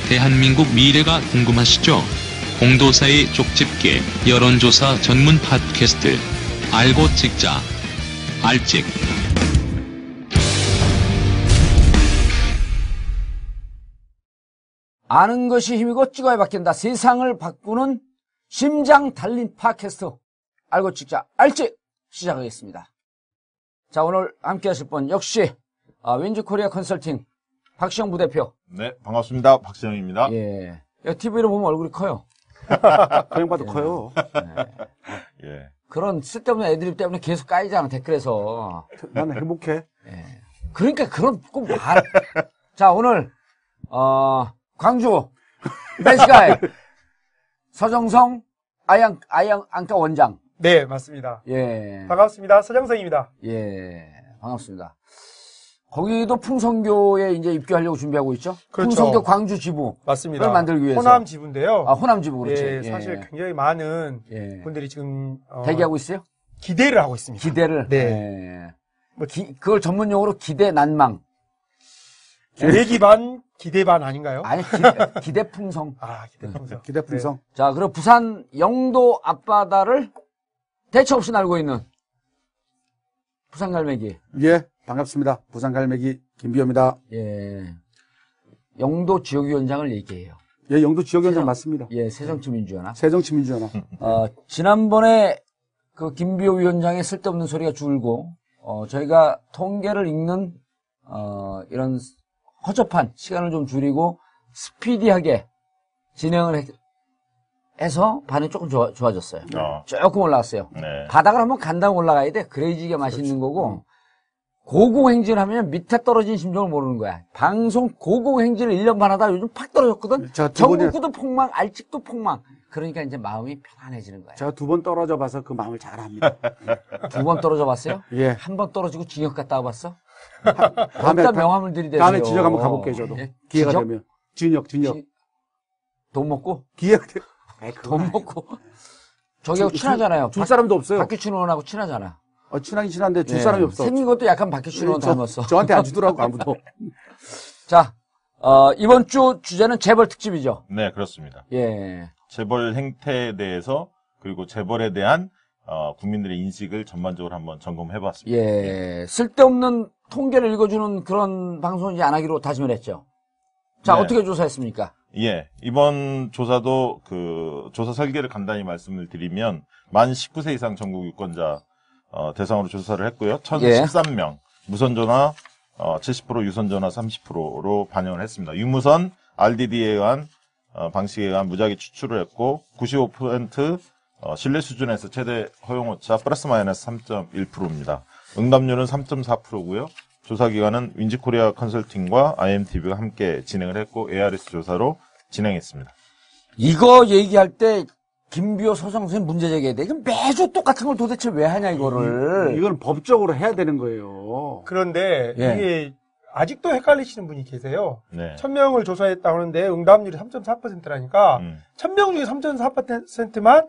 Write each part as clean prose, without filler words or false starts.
대한민국 미래가 궁금하시죠? 공도사의 쪽집게 여론조사 전문 팟캐스트 알고 찍자 알찍. 아는 것이 힘이고 찍어야 바뀐다. 세상을 바꾸는 심장 달린 팟캐스트 알고 찍자 알찍 시작하겠습니다. 자, 오늘 함께 하실 분 역시 윈즈코리아 컨설팅 박시영 부대표. 네, 반갑습니다. 박시영입니다. 예, TV로 보면 얼굴이 커요. 그 양반도 커요. 네. 예. 그런 쓸데없는 애드립 때문에 계속 까이잖아, 댓글에서. 나는 행복해. 예. 그러니까 그런 꼭 말. 자, 오늘 광주 벤스가이 서정성 아양안과 원장. 네, 맞습니다. 예. 반갑습니다. 서정성입니다. 예, 반갑습니다. 거기도 풍성교에 이제 입교하려고 준비하고 있죠? 그렇죠. 풍성교 광주 지부를 맞습니다. 만들기 위해서. 호남 지부인데요. 아, 호남 지부, 그렇지. 예, 사실 굉장히 많은 예. 분들이 지금 대기하고 있어요? 기대를 하고 있습니다. 기대를. 네. 예. 그걸 전문용어로 기대 난망. 기대기 반, 기대 반 아닌가요? 아니, 기대 풍성. 아, 기대 풍성. 기대 풍성. 네. 자, 그리고 부산 영도 앞바다를 대체 없이 날고 있는 부산 갈매기. 예, 반갑습니다. 부산 갈매기 김비호입니다. 예. 영도 지역위원장을 얘기해요. 예, 영도 지역위원장 맞습니다. 예, 새정치민주연합. 새정치민주연합. 지난번에 그 김비호 위원장의 쓸데없는 소리가 줄고, 저희가 통계를 읽는, 이런 허접한 시간을 좀 줄이고, 스피디하게 진행을 해서 반응이 조금 좋아졌어요. 조금 올라왔어요. 네. 바닥을 한번 간다고 올라가야 돼. 그래야지게 맛있는 거고, 고공행진을 하면 밑에 떨어진 심정을 모르는 거야. 방송 고공행진을 1년 반 하다가 요즘 팍 떨어졌거든? 제가 두 번이나- 전국구도 폭망, 알직도 폭망. 그러니까 이제 마음이 편안해지는 거야. 제가 2번 떨어져 봐서 그 마음을 잘 압니다. 2번 떨어져 봤어요? 예. 한 번 떨어지고 징역 갔다 와봤어? 다음에 어디다 명함을 들이대세요. 다음에 진역 한번 가볼게요, 저도. 예? 기회가 진역? 되면. 진역. 돈 먹고? 기회가 되면. 돈 먹고? 저기하고 친하잖아요. 줄 사람도 없어요. 박규춘 의원하고 친하잖아. 친하긴 친한데 줄 예. 사람이 없어. 생긴 것도 약간 박규춘 의원 닮았어. 저한테 안 주더라고, 아무도. 자, 이번 주 주제는 재벌 특집이죠. 네, 그렇습니다. 예. 재벌 행태에 대해서 그리고 재벌에 대한 국민들의 인식을 전반적으로 한번 점검해봤습니다. 예. 쓸데없는 통계를 읽어주는 그런 방송은 이제 안 하기로 다짐을 했죠. 자, 네. 어떻게 조사했습니까? 예, 이번 조사도 그 조사 설계를 간단히 말씀을 드리면 만 19세 이상 전국 유권자 대상으로 조사를 했고요. 1,013명, 무선전화 70%, 유선전화 30%로 반영을 했습니다. 유무선 RDD에 의한 방식에 의한 무작위 추출을 했고 95% 신뢰 수준에서 최대 허용오차 플러스 마이너스 3.1%입니다. 응답률은 3.4%고요. 조사기관은 윈즈코리아 컨설팅과 IMTV가 함께 진행을 했고 ARS 조사로 진행했습니다. 이거 얘기할 때 김비호 서정선생님 문제 제기해야 돼. 이거 매주 똑같은 걸 도대체 왜 하냐 이거를. 이건 법적으로 해야 되는 거예요. 그런데 예. 이게 아직도 헷갈리시는 분이 계세요. 네. 1000명을 조사했다고 하는데 응답률이 3.4%라니까 1000명 중에 3.4%만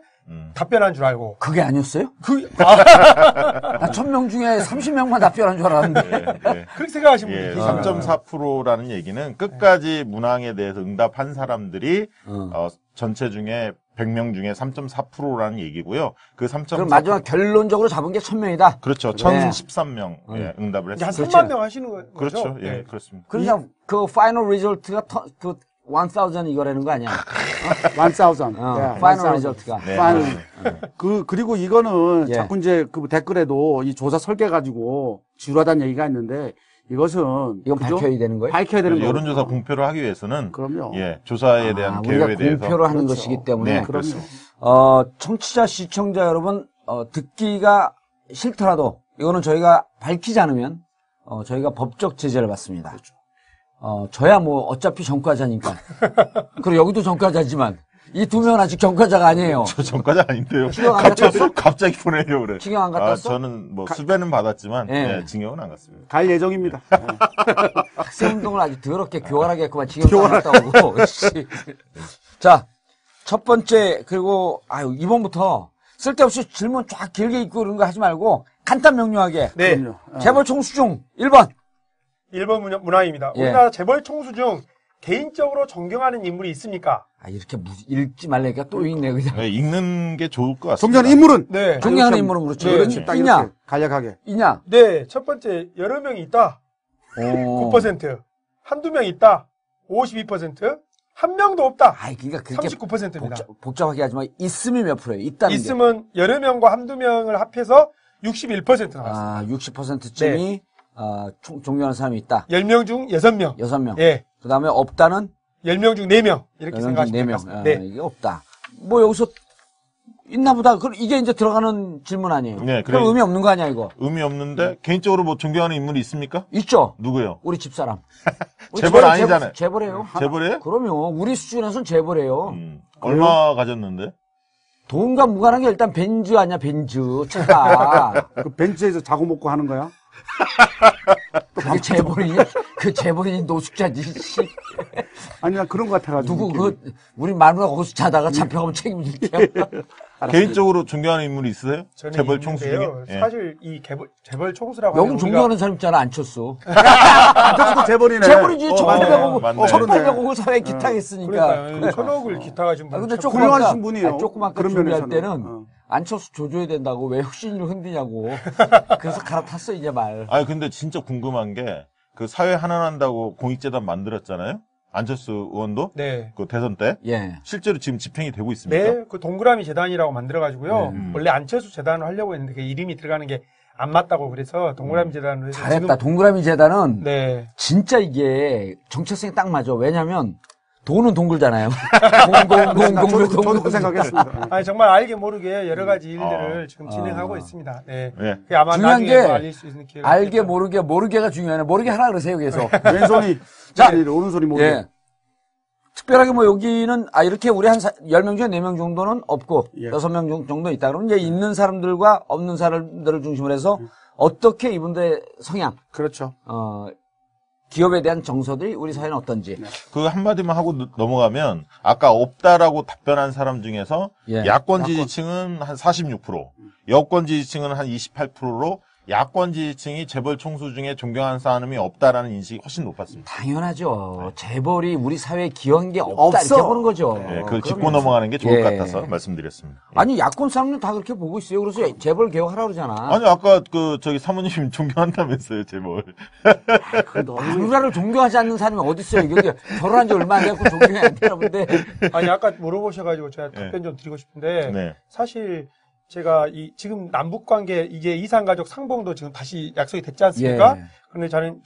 답변한 줄 알고. 그게 아니었어요? 나 1000명 중에 30명만 답변한 줄 알았는데. 네. 그렇게 생각하시는 분이 예, 계시잖아요. 3.4%라는 얘기는 끝까지 문항에 대해서 응답한 사람들이 전체 중에 100명 중에 3.4%라는 얘기고요. 그 3.4%. 그럼 마지막 결론적으로 잡은 게 1000명이다? 그렇죠. 1,013명 예, 응답을 이제 한 했습니다. 3만 명 하시는 거죠? 그렇죠. 예, 네. 그렇습니다. 그러니까 그 파이널 리졸트가 그 1000 이거라는 거 아니야? 1000. 파이널 리졸트가. 네. 파이널. 그리고 이거는 예. 자꾸 이제 그 댓글에도 이 조사 설계 가지고 지루하다는 얘기가 있는데 이것은 이건 그죠? 밝혀야 되는 거예요? 밝혀야 되는 거예요. 여론조사 공표를 하기 위해서는 그럼요. 예, 조사에 대한 우리가 개요에 대해서 공표를 하는 그렇죠. 것이기 때문에. 네, 그럼요. 그렇습니다. 청취자, 시청자 여러분, 듣기가 싫더라도 이거는 저희가 밝히지 않으면 저희가 법적 제재를 받습니다. 저야 뭐 어차피 전과자니까. 그리고 여기도 전과자지만 이 두 명은 아직 전과자가 아니에요. 저 전과자 아닌데요. 징역 안 갔다 왔어? 갑자기 보내려고 그래. 징역 안 갔다 왔어? 저는 뭐 수배는 받았지만 예. 예, 징역은 안 갔습니다. 갈 예정입니다. 학생운동을 아주 더럽게 교활하게 했구만. 징역 안 갔다 오고. 씨. 자, 첫 번째, 그리고 이번부터 쓸데없이 질문 쫙 길게 읽고 그런 거 하지 말고 간단 명료하게. 네. 그럼요. 재벌 총수 중 1번. 1번 문항입니다. 예. 우리나라 재벌 총수 중 개인적으로 존경하는 인물이 있습니까? 이렇게 읽지 말라니까 또 읽네, 그냥. 네, 읽는 게 좋을 것 같습니다. 존경하는 인물은? 네. 존경하는 인물은 그렇죠. 네. 그렇지. 딱 있냐? 이렇게 간략하게. 있냐? 네, 첫 번째, 여러 명이 있다. 9%. 한두 명 있다. 52%. 한 명도 없다. 그러니까 그렇게 39%입니다. 복잡하게 하지만 있음이 몇 프로예요? 있다는 게. 있으면 여러 명과 한두 명을 합해서 61% 나왔습니다. 60%쯤이 존경하는 사람이 있다. 10명 중 6명. 6명. 예. 그 다음에 없다는 10명 중 4명. 이렇게 10명 중 생각하시면 될 4명. 것 같습니다. 네. 이게 없다. 뭐 여기서 있나 보다. 그럼 이게 이제 들어가는 질문 아니에요? 네, 그럼 그래. 의미 없는 거 아니야, 이거? 의미 없는데 개인적으로 뭐 존경하는 인물이 있습니까? 있죠? 누구요? 우리 집사람. 우리 재벌 아니잖아요. 재벌이에요. 재벌이에요? 그럼요. 우리 수준에서는 재벌이에요. 얼마 가졌는데? 돈과 무관한 게 일단 벤츠 아니야, 벤츠. 차가. 그 벤츠에서 자고 먹고 하는 거야? 그게 재벌이니? 그 재벌이니 노숙자지, 씨. 아니, 나 그런 것 같아가지고. 누구, 우리 마누라 거기서 자다가 잡혀가면 책임질게요. 개인적으로 존경하는 인물이 있으세요? 저는 재벌 총수 중에? 있는데요. 예. 사실 이 재벌 총수라고 여기 하면 존경하는 사람 있잖아, 안 쳤어. 저도 재벌이네. 재벌이지, 맞네. 1,800억, 맞네. 1,800억을 사회에 기탁했으니까. 그러니까 1,000억을 기타가 지금 근데 훌륭하신 분이에요. 조그맣게 그런 준비할 면에서는. 때는 안철수 조져야 된다고 왜 혁신을 흔드냐고. 그래서 갈아탔어, 이제 말. 근데 진짜 궁금한 게, 그 사회 하나난다고 공익재단 만들었잖아요? 안철수 의원도? 네. 그 대선 때? 예. 실제로 지금 집행이 되고 있습니까? 네, 그 동그라미 재단이라고 만들어가지고요. 원래 안철수 재단을 하려고 했는데 그 이름이 들어가는 게 안 맞다고 그래서 동그라미 재단으로 해서 잘했다. 동그라미 재단은 네. 진짜 이게 정체성이 딱 맞아. 왜냐면 돈은 동글잖아요. 저도 그 생각했습니다. 아니 정말 알게 모르게 여러 가지 일들을 지금 진행하고 있습니다. 네. 네. 그게 아마 중요한 나중에 게 뭐 알릴 수 있는 기회가 알게 있겠죠. 모르게가 중요하네. 모르게 하라 그러세요, 계속. 왼손이 자, 오른손이 모르게. 예. 특별하게 뭐 여기는 이렇게 우리 한 10명 중에 4명 정도는 없고 예. 6명 정도 있다. 그러면 이제 있는 사람들과 없는 사람들을 중심으로 해서 어떻게 이분들의 성향, 그렇죠. 기업에 대한 정서들이 우리 사회는 어떤지. 그 한마디만 하고 넘어가면, 아까 없다라고 답변한 사람 중에서, 예. 야권 지지층은 한 46%, 여권 지지층은 한 28%로, 야권 지지층이 재벌 총수 중에 존경하는 사람이 없다라는 인식이 훨씬 높았습니다. 당연하죠. 재벌이 우리 사회에 기여한 게 없다. 없어. 이렇게 보는 거죠. 네, 그걸 짚고 그러면. 넘어가는 게 좋을 예. 것 같아서 말씀드렸습니다. 아니, 야권 사람들은 다 그렇게 보고 있어요. 그래서 재벌 개혁하라고 그러잖아. 아니, 아까 사모님 존경한다면서요, 재벌. 마누라를 존경하지 않는 사람이 어딨어요. 이게 결혼한 지 얼마 안 됐고 존경이 안 되나 본데. 아니 아까 물어보셔가지고 제가 답변 좀 드리고 싶은데 네. 사실 제가 지금 남북 관계 이게 이산가족 상봉도 지금 다시 약속이 됐지 않습니까? 예. 그런데 저는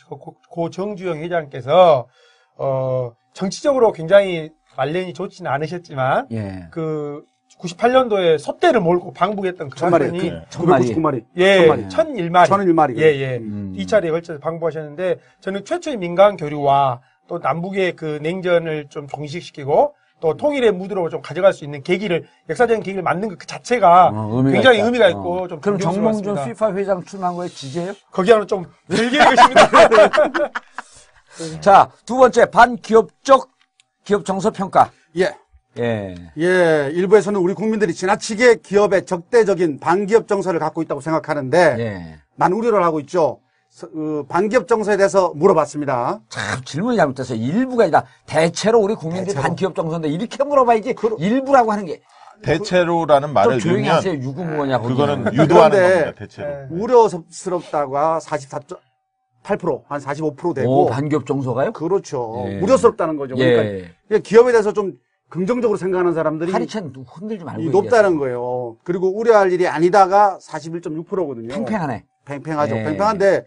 고 정주영 회장께서 정치적으로 굉장히 말년이 좋지는 않으셨지만 예. 그 98년도에 솥대를 몰고 방북했던 그 천마리. 사건이 999마리. 예, 천마리. 1001마리. 1001마리. 예, 예. 이 차례에 걸쳐서 방북하셨는데 저는 최초의 민간 교류와 또 남북의 그 냉전을 좀 종식시키고 또 통일의 무드로 좀 가져갈 수 있는 계기를, 역사적인 계기를 만든 그 자체가 굉장히 의미가 있고 좀 그럼 정몽준 존경스럽습니다. FIFA 회장 출마한 거에 지지해요? 거기하고는 좀 별개의 것입니다. 자, 두 번째, 반기업적 기업 정서 평가. 예. 예. 예, 일부에서는 우리 국민들이 지나치게 기업에 적대적인 반기업 정서를 갖고 있다고 생각하는데 예. 많은 우려를 하고 있죠. 반기업 정서에 대해서 물어봤습니다. 참, 질문이 잘못됐어요. 일부가 아니라 대체로 우리 국민들이 대체로. 반기업 정서인데 이렇게 물어봐야지 일부라고 하는 게. 대체로라는 좀 말을 조용히 넣으면 하세요. 유구무원이야. 그거는 유도하는 그런데 겁니다, 대체로. 네. 우려스럽다가 44.8%, 한 45% 되고. 오, 반기업 정서가요? 그렇죠. 예. 우려스럽다는 거죠. 예. 그러니까 기업에 대해서 좀 긍정적으로 생각하는 사람들이 파리찬 흔들지 말고. 높다는 거예요. 그리고 우려할 일이 아니다가 41.6%거든요. 팽팽하네. 팽팽하죠. 예. 팽팽한데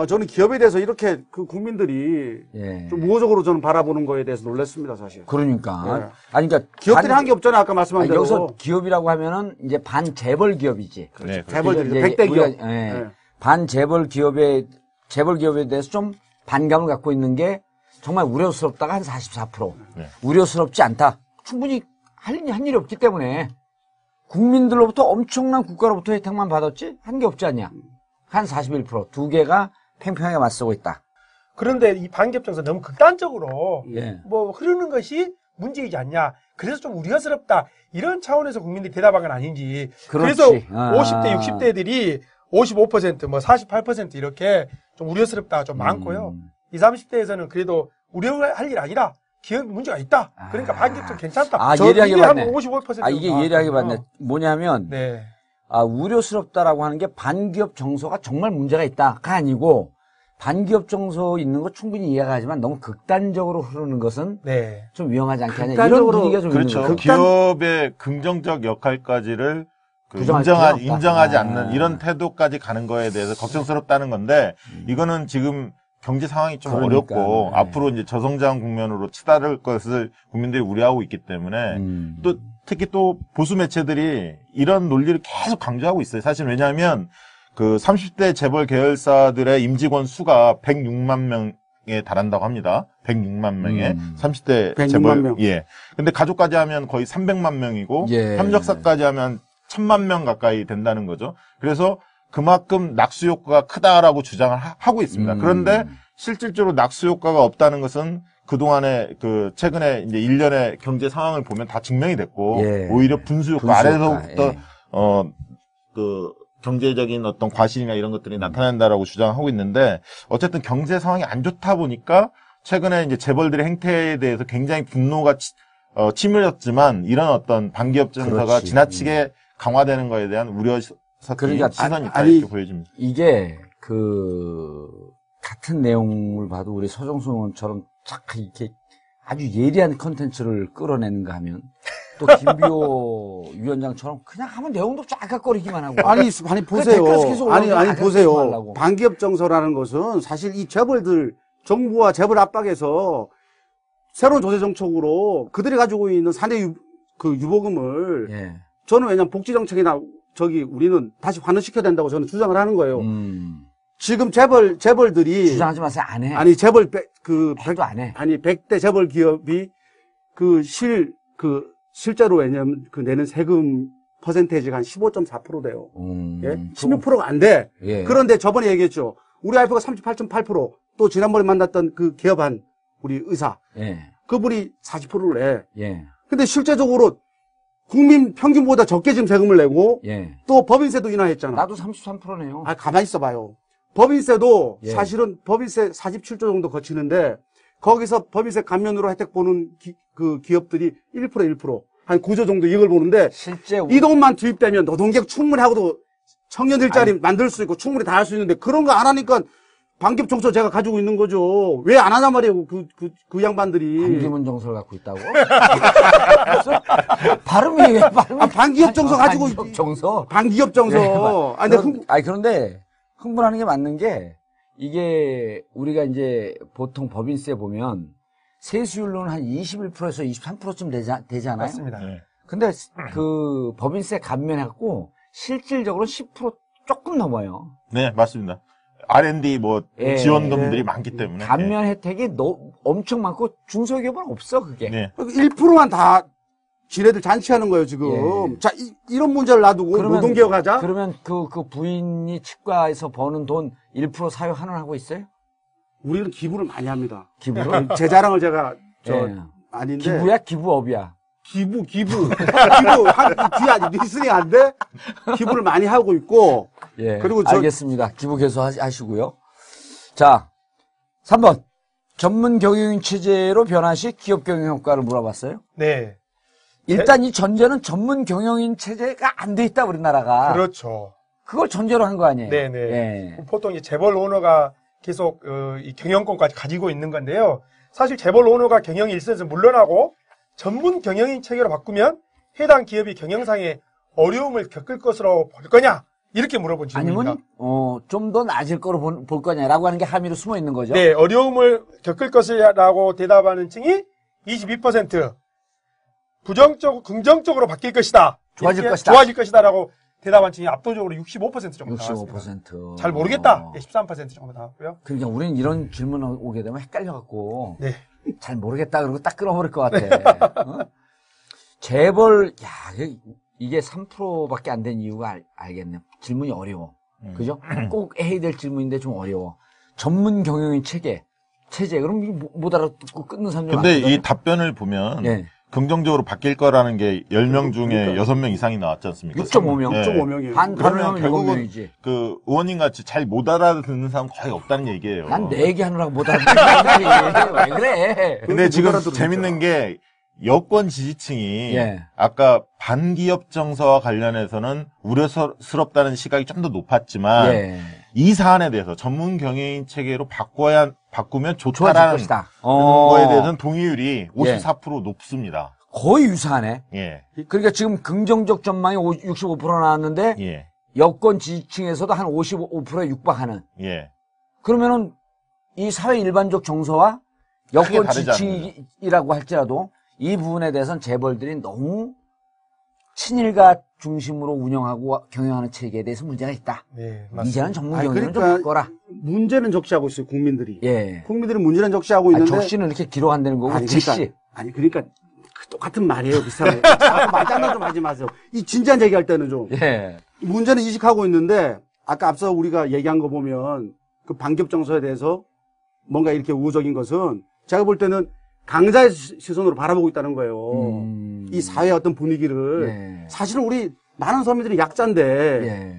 저는 기업에 대해서 이렇게 그 국민들이 예. 좀 우호적으로 저는 바라보는 거에 대해서 놀랐습니다, 사실. 그러니까. 예. 아니, 그러니까. 기업들이 한 게 없잖아요, 아까 말씀한 대로. 여기서 기업이라고 하면은 이제 반재벌 기업이지. 네, 재벌들이 이제 100대 기업. 우리가, 예. 예. 반재벌 기업에 대해서 좀 반감을 갖고 있는 게 정말 우려스럽다가 한 44%. 네. 우려스럽지 않다. 충분히 한 일이 없기 때문에 국민들로부터 엄청난 국가로부터 혜택만 받았지 한 게 없지 않냐. 한 41%. 두 개가 팽팽하게 맞서고 있다. 그런데 이 반기업 정서 너무 극단적으로 예. 뭐 흐르는 것이 문제이지 않냐. 그래서 좀 우려스럽다. 이런 차원에서 국민들이 대답한 건 아닌지. 그래서 그렇지. 50대, 60대들이 55%, 뭐 48% 이렇게 좀 우려스럽다 좀 많고요. 20, 30대에서는 그래도 우려할 일 아니라 기업 문제가 있다. 그러니까 반기업청 괜찮다. 아, 저 예리하게 이게 봤네. 한 55% 아, 이게 예리하게 봤네. 뭐냐면, 네. 아, 우려스럽다라고 하는 게 반기업 정서가 정말 문제가 있다가 아니고, 반기업 정서 있는 거 충분히 이해가 하지만 너무 극단적으로 흐르는 것은 네. 좀 위험하지 않겠냐. 이런 극단적으로 분위기가 좀 그렇죠. 있는 거죠. 기업의 긍정적 역할까지를 부정할 필요는 없다. 인정하지 아. 않는 이런 태도까지 가는 거에 대해서 걱정스럽다는 건데 이거는 지금 경제 상황이 좀 그러니까, 어렵고 네. 앞으로 이제 저성장 국면으로 치달을 것을 국민들이 우려하고 있기 때문에 또 특히 또 보수 매체들이 이런 논리를 계속 강조하고 있어요. 사실 왜냐하면 그 30대 재벌 계열사들의 임직원 수가 106만 명에 달한다고 합니다. 106만 명에 30대 106만 재벌 명. 예. 근데 가족까지 하면 거의 300만 명이고 예. 협력사까지 하면 1000만 명 가까이 된다는 거죠. 그래서 그만큼 낙수 효과가 크다라고 주장을 하고 있습니다. 그런데 실질적으로 낙수 효과가 없다는 것은 그동안에 그 최근에 이제 1년의 경제 상황을 보면 다 증명이 됐고 예. 오히려 분수 효과 분수 아래서부터 효과, 예. 그 경제적인 어떤 과실이나 이런 것들이 나타난다라고 주장하고 있는데 어쨌든 경제 상황이 안 좋다 보니까 최근에 이제 재벌들의 행태에 대해서 굉장히 분노가 치밀었지만 이런 어떤 반기업 정서가 그렇지. 지나치게 강화되는 거에 대한 우려 섞인 그러니까 시선이 있다 아니, 이렇게 보여집니다. 이게 같은 내용을 봐도 우리 서정수 의원처럼 착 이렇게 아주 예리한 컨텐츠를 끌어내는가 하면 또 김비호 위원장처럼 그냥 하면 내용도 쫙깍거리기만 하고 아니 보세요. 댓글에서 계속 아니 올라오면 보세요. 하려고. 반기업 정서라는 것은 사실 이 재벌들 정부와 재벌 압박에서 새로운 조세 정책으로 그들이 가지고 있는 사내 유보금을 예. 저는 왜냐면 복지 정책이나 우리는 다시 환원시켜야 된다고 저는 주장을 하는 거예요. 지금 재벌들이 주장하지 마세요. 안 해. 아니 재벌 해도 안 해. 100대 재벌 기업이 실제로 왜냐면 내는 세금 퍼센테이지가 한 15.4% 돼요. 예? 16%가 안 돼. 예. 그런데 저번에 얘기했죠. 우리 와이프가 38.8%, 또 지난번에 만났던 그 개업한 우리 의사, 예. 그분이 40%를 내. 예. 근데 실제적으로 국민 평균보다 적게 지금 세금을 내고, 예. 또 법인세도 인하했잖아. 나도 33%네요. 아, 가만히 있어봐요. 법인세도 예. 사실은 법인세 47조 정도 거치는데, 거기서 법인세 감면으로 혜택 보는 기업들이 1%, 한 9조 정도 이익을 보는데, 실제 이 돈만 투입되면 노동계획 충분히 하고도 청년 일자리 만들 수 있고 충분히 다 할 수 있는데, 그런 거 안 하니까 반기업 정서 제가 가지고 있는 거죠. 왜 안 하냐 말이에요, 그 양반들이. 반기문 정서를 갖고 있다고? 발음이 왜 발음이? 아, 반기업 정서 가지고 반기업 정서. 반기업 정서. 아니, 근데 그런데 흥분하는 게 맞는 게 이게 우리가 이제 보통 법인세 보면 세수율로는 한 21%에서 23%쯤 되잖아요. 맞습니다. 네. 근데 그 법인세 감면해갖고 실질적으로 10% 조금 넘어요. 네, 맞습니다. R&D 예. 지원금들이 많기 때문에. 감면 혜택이 엄청 많고 중소기업은 없어 그게. 네. 1%만 다 지네들 잔치하는 거예요, 지금. 예. 자, 이런 문제를 놔두고 노동개혁 하자? 그러면 그 부인이 치과에서 버는 돈 1% 사유 환원하고 있어요? 우리는 기부를 많이 합니다. 기부를? 제 자랑을 제가, 예. 아닌데. 기부야? 기부업이야? 기부. 기부, 리스닝 안 돼? 기부를 많이 하고 있고. 예. 그리고 알겠습니다. 기부 개소 하시고요. 자, 3번. 전문 경영인 체제로 변화 시 기업 경영 효과를 물어봤어요. 네. 일단 이 전제는 전문 경영인 체제가 안 돼 있다, 우리나라가. 그렇죠. 그걸 전제로 한 거 아니에요? 네네. 예. 보통 이 재벌 오너가 계속 이 경영권까지 가지고 있는 건데요. 사실 재벌 오너가 경영 일선에서 물러나고 전문 경영인 체계로 바꾸면 해당 기업이 경영상의 어려움을 겪을 것으로 볼 거냐? 이렇게 물어본 질문입니다. 아니면 좀 더 낮을 거로 볼 거냐라고 하는 게 함의로 숨어 있는 거죠. 네, 어려움을 겪을 것이라고 대답하는 층이 22%, 긍정적으로 바뀔 것이다. 좋아질 것이다. 좋아질 것이다라고 대답한 층이 압도적으로 65% 정도 나왔습니다. 65%. 잘 모르겠다. 13% 정도 나왔고요. 그러니까 우리는 이런 질문 오게 되면 헷갈려갖고 네. 잘 모르겠다 그러고 딱 끊어버릴 것 같아. 어? 재벌 이게 3%밖에 안 된 이유가 알겠네. 질문이 어려워. 그죠? 꼭 해야 될 질문인데 좀 어려워. 전문 경영인 체제. 그럼 못 알아듣고 끊는 사람들 근데 많거든요. 이 답변을 보면 예. 긍정적으로 바뀔 거라는 게 10명 중에 그러니까. 6명 이상이 나왔지 않습니까? 6.5명. 예. 6.5명이에요. 반면은 결국은 7명이지. 그 의원님 같이 잘 못 알아듣는 사람 거의 없다는 얘기예요. 난 내 얘기 하느라고 못 알아듣는 왜 그래? 근데 지금 알아들으니까. 재밌는 게 여권 지지층이 예. 아까 반기업 정서와 관련해서는 우려스럽다는 시각이 좀 더 높았지만 예. 이 사안에 대해서 전문 경영인 체계로 바꾸면 좋아질 좋다라는 것이다. 거에 대해서는 동의율이 54% 높습니다. 거의 유사하네. 예. 그러니까 지금 긍정적 전망이 65% 나왔는데 예. 여권 지지층에서도 한 55%에 육박하는. 예. 그러면은 이 사회 일반적 정서와 여권 다르지 지지층이라고 할지라도 이 부분에 대해서는 재벌들이 너무 친일가 중심으로 운영하고 경영하는 체계에 대해서 문제가 있다. 네, 맞습니다. 이제는 전문 아니, 경영을 좀 그러니까 바꿔라. 문제는 적시하고 있어요, 국민들이. 예. 국민들이 문제는 적시하고 아니, 있는데. 적시는 이렇게 기록한다는 거고 아니, 즉시. 그러니까 그 똑같은 말이에요, 비슷하게. 자꾸 말장난 좀 하지 마세요. 이 진지한 얘기할 때는 좀. 예. 문제는 인식하고 있는데, 아까 앞서 우리가 얘기한 거 보면, 그 반기업 정서에 대해서 뭔가 이렇게 우호적인 것은, 제가 볼 때는 강자의 시선으로 바라보고 있다는 거예요. 이 사회의 어떤 분위기를. 예. 사실은 우리 많은 서민들이 약자인데, 예.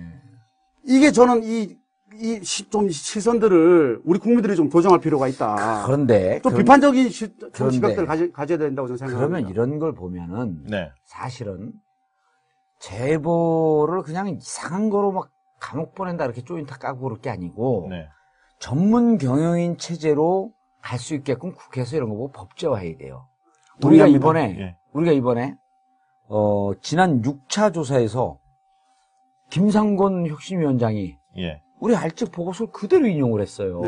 이게 저는 좀 시선들을 우리 국민들이 좀 교정할 필요가 있다. 그런데 좀 그럼- 비판적인 그런데 시각들을 가져야 된다고 저는 생각합니다. 그러면 이런 걸 보면은 네. 사실은 제보를 그냥 이상한 거로 막 감옥 보낸다 이렇게 쪼인다 까고 그럴 게 아니고 네. 전문 경영인 체제로 갈 수 있게끔 국회에서 이런 거 보고 법제화해야 돼요. 우리가 동의합니다. 이번에 지난 6차 조사에서 김상곤 혁신위원장이 예. 우리 알직 보고서를 그대로 인용을 했어요.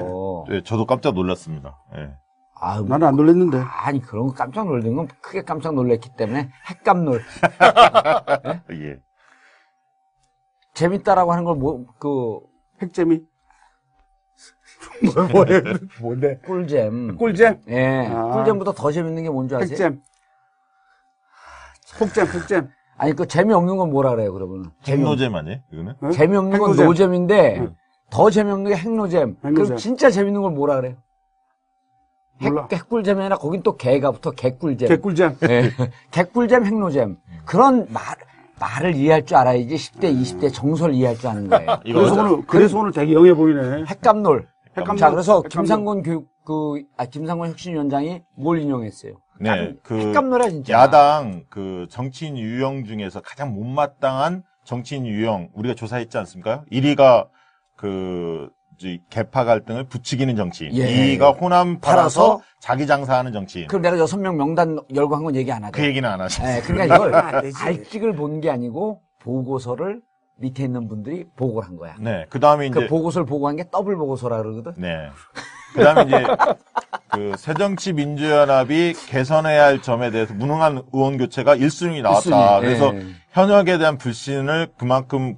네, 저도 깜짝 놀랐습니다. 예. 아유, 나는 안 놀랬는데. 아니 그런 거 깜짝 놀란 건 크게 깜짝 놀랐기 때문에 핵감놀. 예. 재밌다라고 하는 걸 핵재미. 뭔데? 꿀잼. 꿀잼? 예. 아. 꿀잼보다 더 재밌는 게 뭔지 아세요? 핵잼. 폭잼. 아니 그 재미없는 건 뭐라 그래요 그러면? 핵노잼 아니에요? 이거는? 응? 재미없는 건 핵노잼. 노잼인데 응. 더 재미없는 게 핵노잼. 그럼 핵노잼. 진짜 재밌는 걸 뭐라 그래요? 몰라. 핵꿀잼이 아니라 거긴 또 개가 붙어 개꿀잼. 개꿀잼. 예. 개꿀잼, 핵노잼. 그런 말을 이해할 줄 알아야지 10대, 20대 정서를 이해할 줄 아는 거예요. 그래서 오늘 되게 영해 보이네. 핵감놀. 핵감놀. 자, 그래서 핵감놀. 김상곤 김상곤 혁신위원장이 뭘 인용했어요? 네. 핵감놀이야, 진짜. 야당 정치인 유형 중에서 가장 못마땅한 정치인 유형 우리가 조사했지 않습니까? 1위가 개파 갈등을 부추기는 정치인. 예. 2위가 호남 팔아서 팔아서 자기 장사하는 정치인. 그럼 내가 6명 명단 열고 한 건 얘기 안 하죠. 그 얘기는 안 하죠. 예, 그러니까 이걸 안 되지. 알직을 본 게 아니고 보고서를 밑에 있는 분들이 보고를 한 거야. 네. 그 다음에 그 이제 보고서를 보고한 게 더블 보고서라 그러거든. 네. 그 다음에 이제, 새정치민주연합이 개선해야 할 점에 대해서 무능한 의원 교체가 1순위 나왔다. 1순위, 그래서 예. 현역에 대한 불신을 그만큼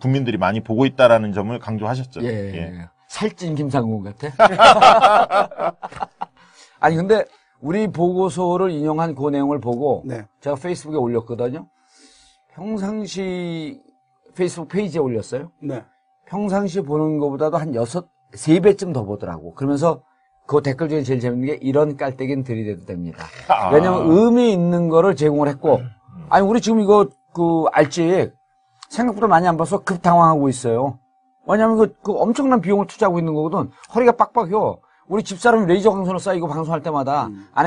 국민들이 많이 보고 있다라는 점을 강조하셨죠. 예. 살찐 김상곤 같아. 아니, 근데 우리 보고서를 인용한 그 내용을 보고 네. 제가 페이스북에 올렸거든요. 평상시 페이스북 페이지에 올렸어요. 네. 평상시 보는 것보다도 한 3배쯤 더 보더라고. 그러면서 그 댓글 중에 제일 재밌는 게 이런 깔때기는 들이대도 됩니다. 왜냐면 의미 있는 거를 제공을 했고, 아니, 우리 지금 이거 알직 생각보다 많이 안 봐서 급 당황하고 있어요. 왜냐면 그 엄청난 비용을 투자하고 있는 거거든. 허리가 빡빡해요. 우리 집사람이 레이저 광선을 쏴 이거 방송할 때마다 안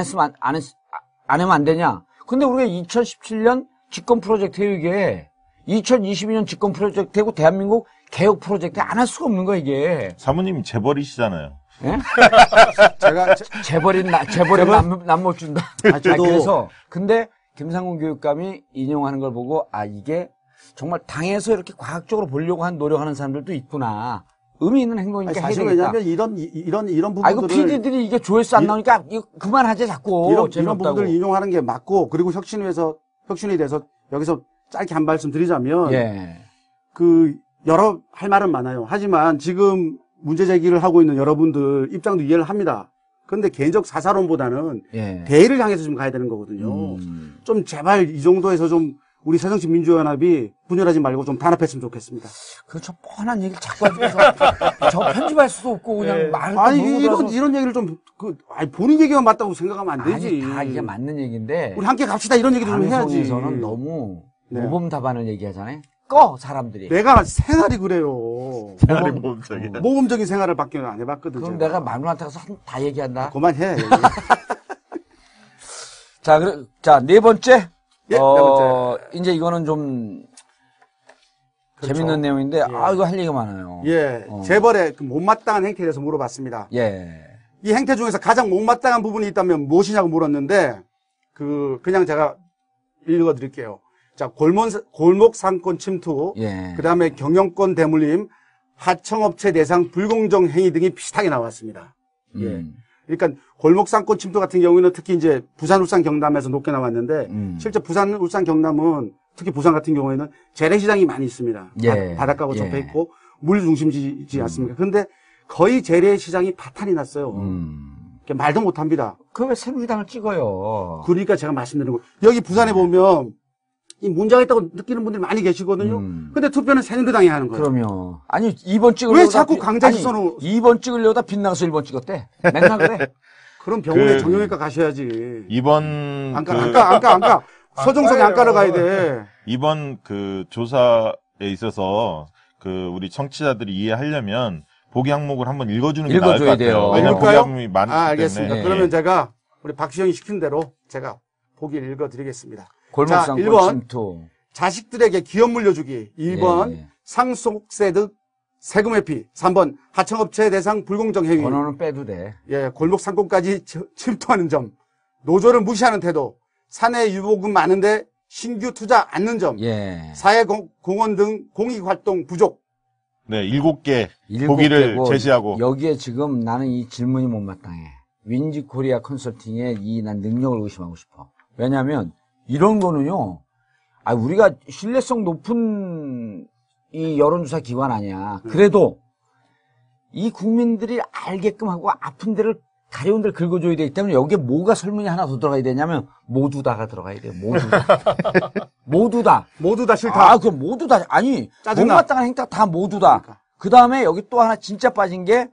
하면 안 되냐. 근데 우리가 2017년 집권 프로젝트에 이게 2022년 집권 프로젝트고 대한민국 개혁 프로젝트 안 할 수가 없는 거야, 이게. 사모님 재벌이시잖아요. 예? 제가 재벌인 남 못 준다. 저도- 그래서, 근데 김상곤 교육감이 인용하는 걸 보고, 이게 정말 당에서 이렇게 과학적으로 보려고 한 노력하는 사람들도 있구나. 의미 있는 행동이니까 사실 해야겠다. 왜냐하면 이런 이거 부분들을 PD들이 이게 조회수 안 나오니까 이거 그만하자 자꾸. 이런 재미없다고. 부분들을 인용하는 게 맞고 그리고 혁신에 대해서 여기서 짧게 한 말씀 드리자면 예. 여러 할 말은 많아요. 하지만 지금 문제 제기를 하고 있는 여러분들 입장도 이해를 합니다. 그런데 개인적 사사론보다는 예. 대의를 향해서 좀 가야 되는 거거든요. 좀 제발 이 정도에서 좀 우리 새정치민주연합이 분열하지 말고 좀 단합했으면 좋겠습니다. 좀 뻔한 얘기를 자꾸 하면서 저 편집할 수도 없고 그냥 네. 말을 아니 또 이런 얘기를 좀 본인 얘기만 맞다고 생각하면 안 되지. 아니 다 이게 맞는 얘기인데 우리 함께 갑시다 이런 얘기도 좀 해야지. 방송에서는 너무 네. 모범답안을 얘기하잖아요. 꺼 사람들이. 내가 생활이 그래요. 생활이 모범적이야. 모범적인 생활을 밖에 안 해봤거든. 그럼 제가. 내가 마누라한테 가서 다 얘기한다. 그만해. 자, 네 번째. 예, 네 번째. 이제 이거는 좀 그렇죠. 재밌는 내용인데, 예. 이거 할 얘기가 많아요. 예, 재벌의 그 못마땅한 행태에 대해서 물어봤습니다. 예. 이 행태 중에서 가장 못마땅한 부분이 있다면 무엇이냐고 물었는데, 그냥 제가 읽어드릴게요. 자, 골목 상권 침투, 예. 그 다음에 경영권 대물림, 하청업체 대상 불공정 행위 등이 비슷하게 나왔습니다. 예. 그러니까 골목 상권 침투 같은 경우에는 특히 이제 부산, 울산, 경남에서 높게 나왔는데, 실제 부산, 울산, 경남은 특히 부산 같은 경우에는 재래시장이 많이 있습니다. 예. 바닷가하고 예. 접해 있고 물 중심지지 않습니까? 그런데 거의 재래시장이 파탄이 났어요. 말도 못합니다. 그 왜 새누리당을 찍어요? 그러니까 제가 말씀드린 거. 여기 부산에 보면 이 문제가 있다고 느끼는 분들이 많이 계시거든요. 근데 투표는 새누리당이 하는 거예요. 그럼요. 아니, 2번 찍으려다. 왜 자꾸 강자시선으로 2번 찍으려다 빗나가서 1번 찍었대. 맨날 그래. 그럼 병원에 정형외과 가셔야지. 이번 안 가. 서정석에 안 가러 가야 돼. 이번 그 조사에 있어서 그 우리 청취자들이 이해하려면 보기 항목을 한번 읽어주는 게 나을 것 읽어줘야 같아요. 돼요. 왜냐면 보기 읽을까요? 항목이 많기 알겠습니다. 때문에. 그러면 제가 우리 박시영이 시킨 대로 제가 보기를 읽어드리겠습니다. 골목상권 1번 침투. 자식들에게 기업 물려주기. 2번 예. 상속세 등 세금 회피. 3번 하청업체 대상 불공정 행위. 번호는 빼도 돼. 예, 골목 상권까지 침투하는 점. 노조를 무시하는 태도. 사내 유보금 많은데 신규 투자 않는 점. 예. 사회공헌 등 공익활동 부족. 네, 7개 일곱 보기를 개고 제시하고. 여기에 지금 나는 이 질문이 못마땅해. 윈지 코리아 컨설팅의 이 난 능력을 의심하고 싶어. 왜냐하면 이런 거는요. 우리가 신뢰성 높은 이 여론조사 기관 아니야. 그래도 이 국민들이 알게끔 하고 아픈 데를 가려운 데를 긁어줘야 되기 때문에 여기에 뭐가 설문이 하나 더 들어가야 되냐면 모두 다가 들어가야 돼요. 모두 다. 모두 다. 모두 다 싫다. 그럼 모두 다. 아니, 짜증나. 못마땅한 행태 다 모두 다. 그러니까. 그 다음에 여기 또 하나 진짜 빠진 게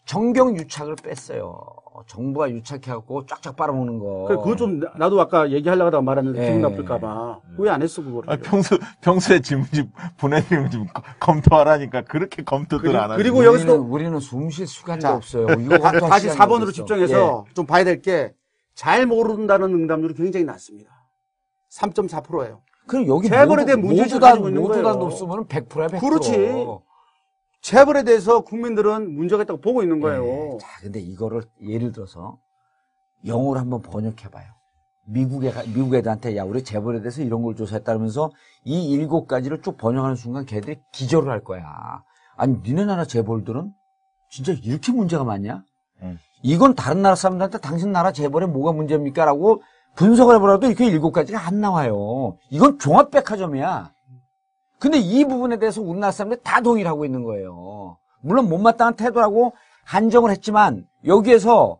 정경 유착을 뺐어요. 정부가 유착해갖고 쫙쫙 빨아먹는 거. 그래, 그거 좀 나도 아까 얘기하려고 하다가 말았는데 예. 기분 나쁠까봐. 왜 안 했어 그거를? 아니, 평소에 질문지 보내드리면 좀 검토하라니까 그렇게 검토들 안 하고. 그리고 여기서도 우리는 숨 쉴 시간이 자, 없어요. 이거 다시 4번으로 집중해서 예. 좀 봐야 될 게 잘 모른다는 응답률이 굉장히 낮습니다. 3.4%예요. 그럼 여기 재벌에 대한 문제의식을 가지고 있는 모두 다 거예요. 높으면 100%야, 100%. 그렇지. 재벌에 대해서 국민들은 문제가 있다고 보고 있는 거예요. 예. 자, 근데 이거를 예를 들어서 영어로 한번 번역해봐요. 미국 애들한테 야, 우리 재벌에 대해서 이런 걸 조사했다면서 이 7가지를 쭉 번역하는 순간 걔들이 기절을 할 거야. 아니, 니네 나라 재벌들은 진짜 이렇게 문제가 많냐? 이건 다른 나라 사람들한테 당신 나라 재벌에 뭐가 문제입니까? 라고 분석을 해보라도 이렇게 7가지가 안 나와요. 이건 종합백화점이야. 근데 이 부분에 대해서 우리나라 사람들이 다 동의하고 있는 거예요. 물론 못마땅한 태도라고 한정을 했지만 여기에서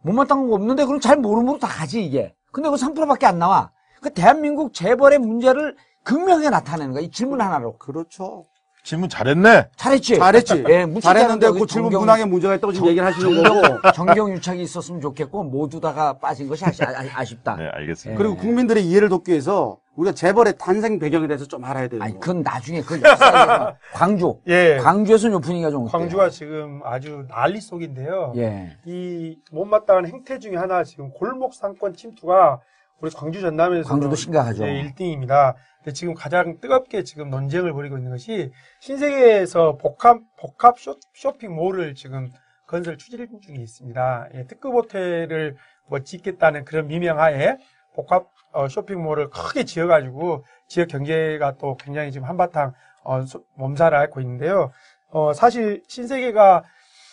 못마땅한 거 없는데 그럼 잘 모르면 다 가지 이게. 근데 그거 3%밖에 안 나와. 그 대한민국 재벌의 문제를 극명하게 나타내는 거야. 이 질문 하나로. 그렇죠. 질문 잘했네. 잘했지? 잘했지. 예, 잘했는데 그 질문 문항에 문제가 있다고 지금 얘기를 하시는 거고. 정경 유착이 있었으면 좋겠고 모두 다가 빠진 것이 아쉽다. 네, 알겠습니다. 그리고 국민들의 이해를 돕기 위해서 우리가 재벌의 탄생 배경에 대해서 좀 알아야 돼요. 아니, 그건 나중에 그 역사 광주. 예. 광주에서는 요 분위기가 좀 어때요? 광주가 지금 아주 난리 속인데요. 예. 이 못마땅한 행태 중에 하나 지금 골목 상권 침투가 우리 광주 전남에서 광주도 심각하죠. 1등입니다. 근데 지금 가장 뜨겁게 지금 논쟁을 벌이고 있는 것이 신세계에서 복합 쇼핑몰을 지금 건설 추진 중에 있습니다. 예, 특급 호텔을 뭐 짓겠다는 그런 미명하에 복합 쇼핑몰을 크게 지어가지고 지역 경제가 또 굉장히 지금 한바탕 몸살을 앓고 있는데요. 사실 신세계가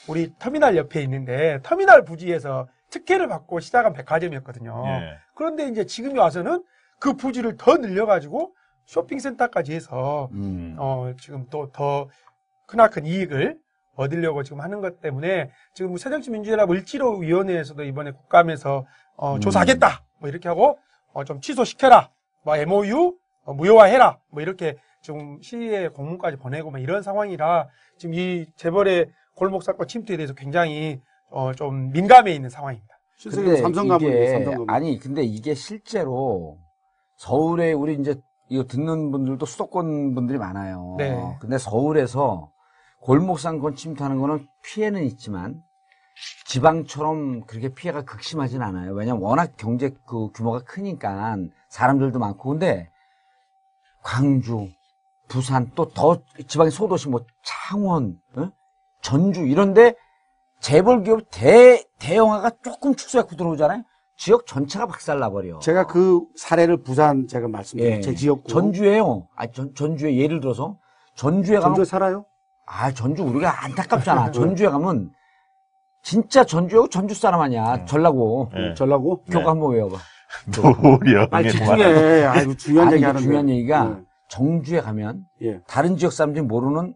우리 터미널 옆에 있는데 터미널 부지에서 특혜를 받고 시작한 백화점이었거든요. 예. 그런데 이제 지금이 와서는 그 부지를 더 늘려가지고 쇼핑센터까지 해서 지금 또 더 크나큰 이익을 얻으려고 지금 하는 것 때문에 지금 새정치민주연합 을지로위원회에서도 이번에 국감에서 조사하겠다 뭐 이렇게 하고 좀 취소시켜라 뭐 MOU 무효화해라. 뭐 이렇게 좀 시의 공문까지 보내고 뭐 이런 상황이라 지금 이 재벌의 골목 사건 침투에 대해서 굉장히 좀 민감해 있는 상황입니다. 근데 삼성가문. 아니 근데 이게 실제로 서울에 우리 이제 이거 듣는 분들도 수도권 분들이 많아요. 네. 근데 서울에서 골목상권 침투하는 거는 피해는 있지만 지방처럼 그렇게 피해가 극심하진 않아요. 왜냐면 워낙 경제 그 규모가 크니까 사람들도 많고. 근데 광주, 부산 또 더 지방의 소도시 뭐 창원, 전주 이런데 재벌 기업 대형화가 조금 축소해갖고 들어오잖아요. 지역 전체가 박살나버려. 제가 그 사례를 부산 제가 말씀드린 예. 제 지역구. 전주에요. 전주에 예를 들어서 전주에 가면 전주에 살아요? 전주 우리가 안타깝잖아. 전주에 가면 진짜 전주하고 전주 사람 아니야. 전라고. 네. 전라고? 교과 네. 한번 외워봐. 노령. 아니 집중해. 아이고 중요한 얘기 하는데. 중요한 얘기가 네. 정주에 가면 예. 다른 지역 사람들이 모르는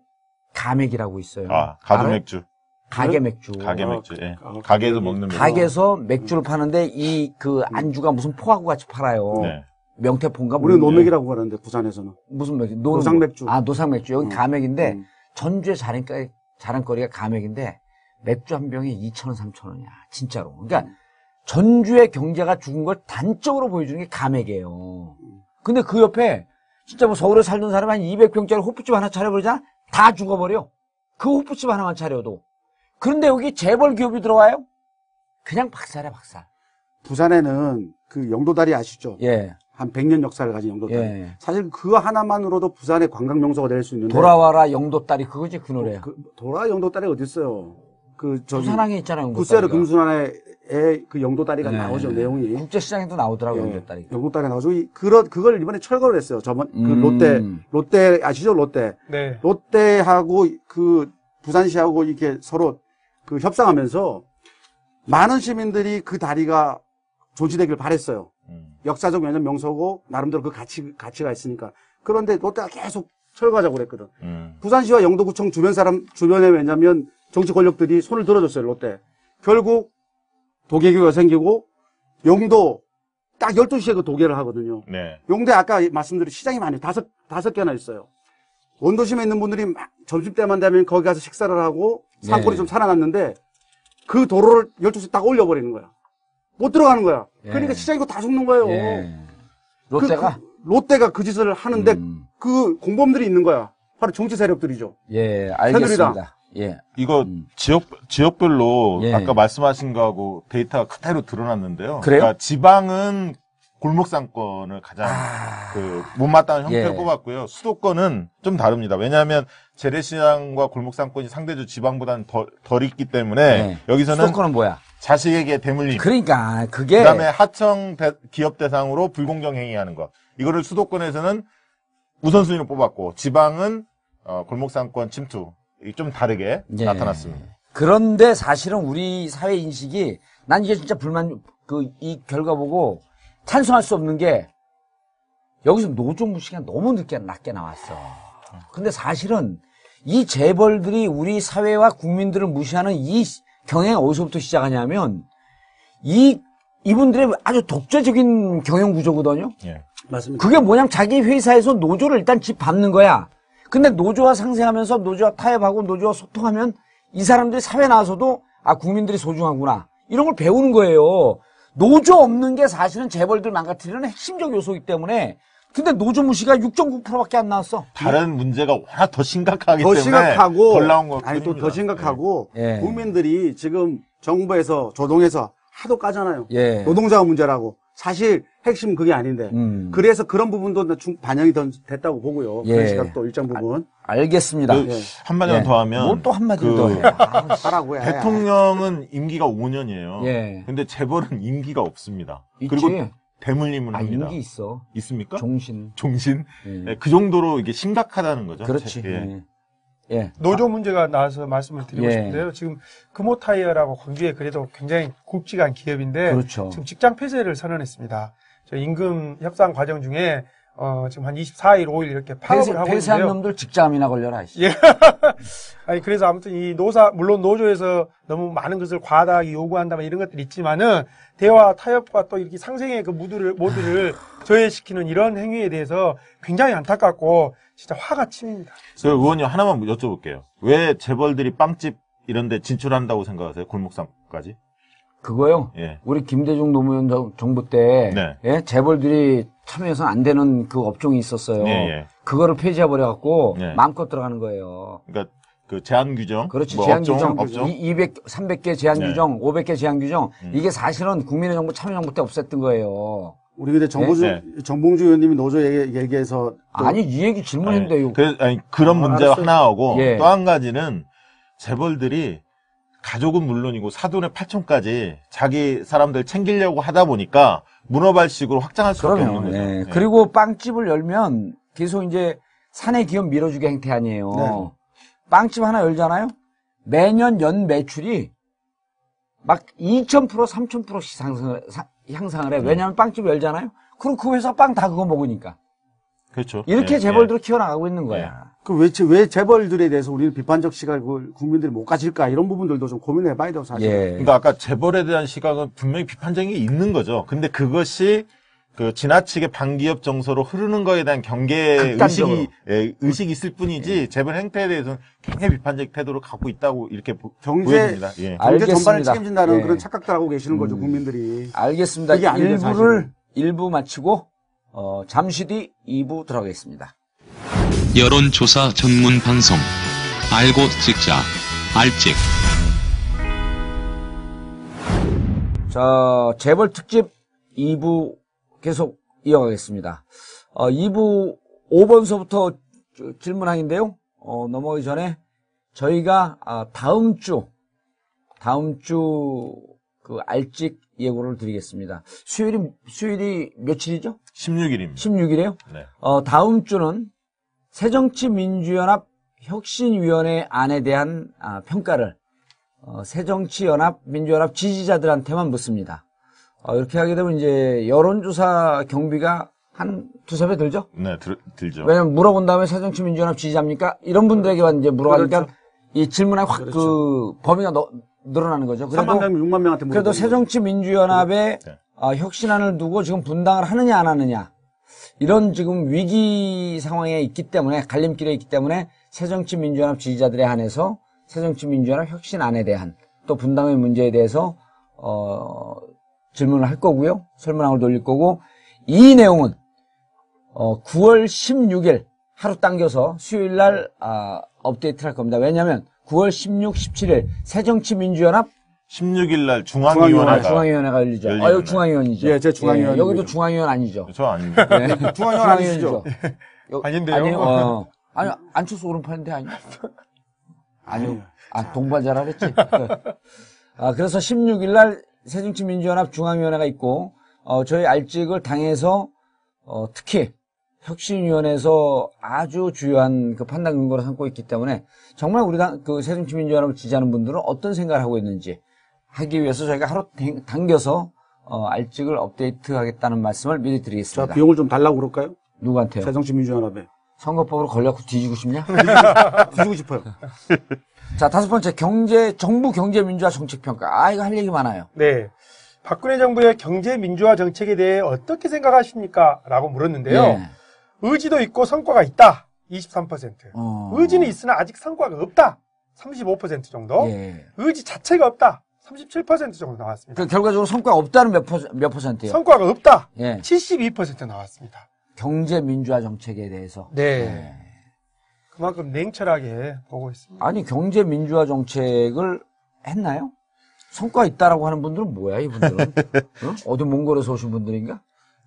가맥이라고 있어요. 가두 맥주. 가게 맥주. 가게 맥주. 예. 아, 가게에서 먹는 맥주. 가게에서 맥주를 파는데 이 그 안주가 무슨 포하고 같이 팔아요. 네. 명태포인가 우리는 뭐 노맥이라고 하는데 부산에서는. 무슨 맥주? 노상맥주. 노상맥주. 여기 가맥인데 음. 전주의 자랑거리가 가맥인데 맥주 한 병에 2,000원, 3,000원이야. 진짜로. 그러니까 전주의 경제가 죽은 걸 단적으로 보여주는 게 가맥이에요. 근데 그 옆에 진짜 뭐 서울에 살던 사람이 한 200평짜리 호프집 하나 차려버리잖아? 다 죽어버려. 그 호프집 하나만 차려도. 그런데 여기 재벌 기업이 들어와요? 그냥 박살이야, 박살. 부산에는 그 영도다리 아시죠? 예. 한 100년 역사를 가진 영도다리. 예. 사실 그거 하나만으로도 부산의 관광 명소가 될 수 있는데. 돌아와라 영도딸이 그거지, 그 노래. 돌아 영도다리 어디 있어요? 부산항에 있잖아요, 구세르 영도딸이가. 금순환에 그 영도다리가 네. 나오죠, 내용이. 국제시장에도 나오더라고요, 예, 영도딸이. 영도다리 나오죠. 그걸 이번에 철거를 했어요. 그 롯데 아시죠? 롯데. 네. 롯데하고 그 부산시하고 이렇게 서로 그 협상하면서 많은 시민들이 그 다리가 존치되길 바랬어요. 역사적 왜냐면 명소고 나름대로 그 가치가 있으니까. 그런데 롯데가 계속 철거하자고 그랬거든. 부산시와 영도구청 주변에 왜냐면 정치 권력들이 손을 들어줬어요, 롯데. 결국 도계교가 생기고 영도 딱 12시에 그 도계를 하거든요. 네. 용대 아까 말씀드린 시장이 많아요. 다섯 개나 있어요. 원도심에 있는 분들이 막 점심때만 되면 거기 가서 식사를 하고 상권이 네. 좀 살아났는데 그 도로를 12시 딱 올려버리는 거야. 못 들어가는 거야. 예. 그러니까 시장이 다 죽는 거예요. 예. 롯데가? 롯데가 그 짓을 하는데 그 공범들이 있는 거야. 바로 정치 세력들이죠. 예, 알겠습니다. 새누리당. 예. 이거 지역별로 예. 아까 말씀하신 거하고 데이터가 그대로 드러났는데요. 그래요? 그러니까 지방은 골목상권을 가장 못마땅한 형태를 예. 뽑았고요. 수도권은 좀 다릅니다. 왜냐하면 재래시장과 골목상권이 상대적으로 지방보다는 덜 있기 때문에 예. 여기서는 수도권은 뭐야? 자식에게 대물림. 그러니까 그게 그다음에 하청 기업 대상으로 불공정 행위하는 것. 이거를 수도권에서는 우선순위로 뽑았고 지방은 골목상권 침투. 좀 다르게 예. 나타났습니다. 그런데 사실은 우리 사회 인식이 난 이게 진짜 이 결과 보고 찬성할 수 없는 게 여기서 노조 무시가 너무 낮게 나왔어. 근데 사실은 이 재벌들이 우리 사회와 국민들을 무시하는 이 경향이 어디서부터 시작하냐면 이분들의 아주 독재적인 경영 구조거든요. 예. 맞습니다. 그게 뭐냐면 자기 회사에서 노조를 일단 집 밟는 거야. 근데 노조와 상생하면서 노조와 타협하고 노조와 소통하면 이 사람들이 사회에 나와서도 국민들이 소중하구나. 이런 걸 배우는 거예요. 노조 없는 게 사실은 재벌들 망가뜨리는 핵심적 요소이기 때문에 근데 노조 무시가 6.9%밖에 안 나왔어. 다른 문제가 워낙 더 심각하기 더 때문에 심각하고 덜 나온 거 아니 또 더 심각하고 예. 국민들이 지금 정부에서 조동에서 하도 까잖아요. 예. 노동자가 문제라고. 사실 핵심은 그게 아닌데. 그래서 그런 부분도 반영이 됐다고 보고요. 예. 그런 시각도 일정 부분. 알겠습니다. 그 한마디만 더 하면 뭘 또 한마디를 그 더 해. 하라고 해. 대통령은 임기가 5년이에요. 예. 근데 재벌은 임기가 없습니다. 있지. 그리고 대물림을 합니다. 임기 있어. 있습니까? 종신. 종신? 예. 네, 그 정도로 이게 심각하다는 거죠. 그렇지. 예. 예. 노조 문제가 나와서 말씀을 드리고 예. 싶은데요. 지금 금호타이어라고 광주에 그래도 굉장히 굵직한 기업인데 그렇죠. 지금 직장 폐쇄를 선언했습니다. 저 임금 협상 과정 중에 지금 한 24일, 5일 이렇게 파업을 하고 폐쇄한 있는데요. 놈들 직장이나 걸려라. 예. 아니, 그래서 아무튼 이 물론 노조에서 너무 많은 것을 과다하게 요구한다, 이런 것들이 있지만은, 대화, 타협과 또 이렇게 상생의 그 모두를 저해시키는 이런 행위에 대해서 굉장히 안타깝고, 진짜 화가 치밉니다. 그 의원님 하나만 여쭤볼게요. 왜 재벌들이 빵집 이런 데 진출한다고 생각하세요? 골목상까지? 그거요? 예. 우리 김대중 노무현 정부 때, 네. 예? 재벌들이 참여해서는 안 되는 그 업종이 있었어요. 예, 예. 그거를 폐지해버려갖고, 예. 마음껏 들어가는 거예요. 그러니까 그 제한 규정, 그렇지, 뭐 제한 규정, 업종. 300개 제한 네. 규정, 500개 제한 규정, 이게 사실은 국민의 정부, 참여정부 때 없앴던 거예요. 우리 근데 정봉주 의원님이 노조 얘기해서 아니, 이 얘기 질문했는데요. 그런 문제가 알았어요. 하나하고 예. 또 한 가지는 재벌들이 가족은 물론이고 사돈의 팔촌까지 자기 사람들 챙기려고 하다 보니까 문어발식으로 확장할 수밖에 그럼요. 없는 거죠. 예. 예. 그리고 빵집을 열면 계속 이제 사내 기업 밀어주기 행태 아니에요. 네. 빵집 하나 열잖아요? 매년 연 매출이 막 2000%, 3000%씩 향상을 해. 왜냐하면 빵집 열잖아요? 그럼 그 회사 빵 다 그거 먹으니까. 그렇죠. 이렇게 예, 재벌들을 키워나가고 있는 거야. 왜 재벌들에 대해서 우리는 비판적 시각을 국민들이 못 가질까 이런 부분들도 좀 고민해 봐야 돼요, 사실. 예. 그러니까 아까 재벌에 대한 시각은 분명히 비판적인 게 있는 거죠. 근데 그것이 그 지나치게 반기업 정서로 흐르는 거에 대한 경계 극단적으로. 의식이 있을 뿐이지 재벌 행태에 대해서는 굉장히 비판적 태도를 갖고 있다고 이렇게 경제 보여집니다. 예. 경제 전반을 알겠습니다. 책임진다는 예. 그런 착각들 하고 계시는 거죠, 국민들이. 알겠습니다. 그게 아니에요, 일부 마치고, 잠시 뒤 2부 들어가겠습니다. 여론조사 전문 방송 알고 찍자 알찍. 자, 재벌 특집 2부 계속 이어가겠습니다. 2부 5번서부터 질문항인데요. 넘어가기 전에 저희가 다음 주 그 알찍 예고를 드리겠습니다. 수요일이 며칠이죠? 16일입니다. 16일이에요? 네. 다음 주는 새정치민주연합 혁신위원회 안에 대한 평가를 새정치연합, 민주연합 지지자들한테만 묻습니다. 이렇게 하게 되면 이제 여론조사 경비가 한 두세 배 들죠? 네, 들죠. 왜냐면 물어본 다음에 새정치민주연합 지지자입니까? 이런 분들에게만 이제 물어가니까 그렇죠. 이 질문에 확 그렇죠. 그 범위가 늘어나는 거죠. 3만 명, 6만 명한테 그래도 물어보는 새정치민주연합의 네. 혁신안을 두고 지금 분당을 하느냐 안 하느냐 이런 지금 위기 상황에 있기 때문에 갈림길에 있기 때문에 새정치민주연합 지지자들에 한해서 새정치민주연합 혁신안에 대한 또 분당의 문제에 대해서 질문을 할 거고요. 설문항을 돌릴 거고 이 내용은 9월 16일 하루 당겨서 수요일 날 업데이트를 할 겁니다. 왜냐하면 9월 16, 17일 새정치민주연합 16일 날 중앙위원회가 중앙위원회가 열리죠. 여기 중앙위원이죠. 예, 제 중앙위원. 여기도 중앙위원 아니죠. 저 아닙니다. 네. 중앙위원 아니시죠? 아닌데요? 아니요. 아니, 안철수 오른팔인데 아니요. 아니요. 동반자라 그랬지. 그래서 16일 날 새정치민주연합 중앙위원회가 있고, 저희 알직을 당해서, 특히 혁신위원회에서 아주 주요한 그 판단 근거로 삼고 있기 때문에 정말 우리 그 새정치민주연합을 지지하는 분들은 어떤 생각을 하고 있는지 하기 위해서 저희가 하루 당겨서 알직을 업데이트하겠다는 말씀을 미리 자, 드리겠습니다. 비용을 좀 달라고 그럴까요? 누구한테요? 새정치민주연합에. 선거법으로 걸려고 뒤지고 싶냐? 뒤지고 싶어요. 자, 다섯 번째 정부 경제민주화 정책평가. 이거 할 얘기 많아요. 네. 박근혜 정부의 경제 민주화 정책에 대해 어떻게 생각하십니까? 라고 물었는데요. 예. 의지도 있고 성과가 있다. 23%. 의지는 있으나 아직 성과가 없다. 35% 정도. 예. 의지 자체가 없다. 37% 정도 나왔습니다. 그 결과적으로 성과가 없다는 몇 퍼센트예요? 성과가 없다. 예. 72% 나왔습니다. 경제민주화 정책에 대해서. 네. 그만큼 냉철하게 보고 있습니다. 아니, 경제민주화 정책을 했나요? 성과 있다라고 하는 분들은 뭐야, 이분들은? 어디 몽골에서 오신 분들인가?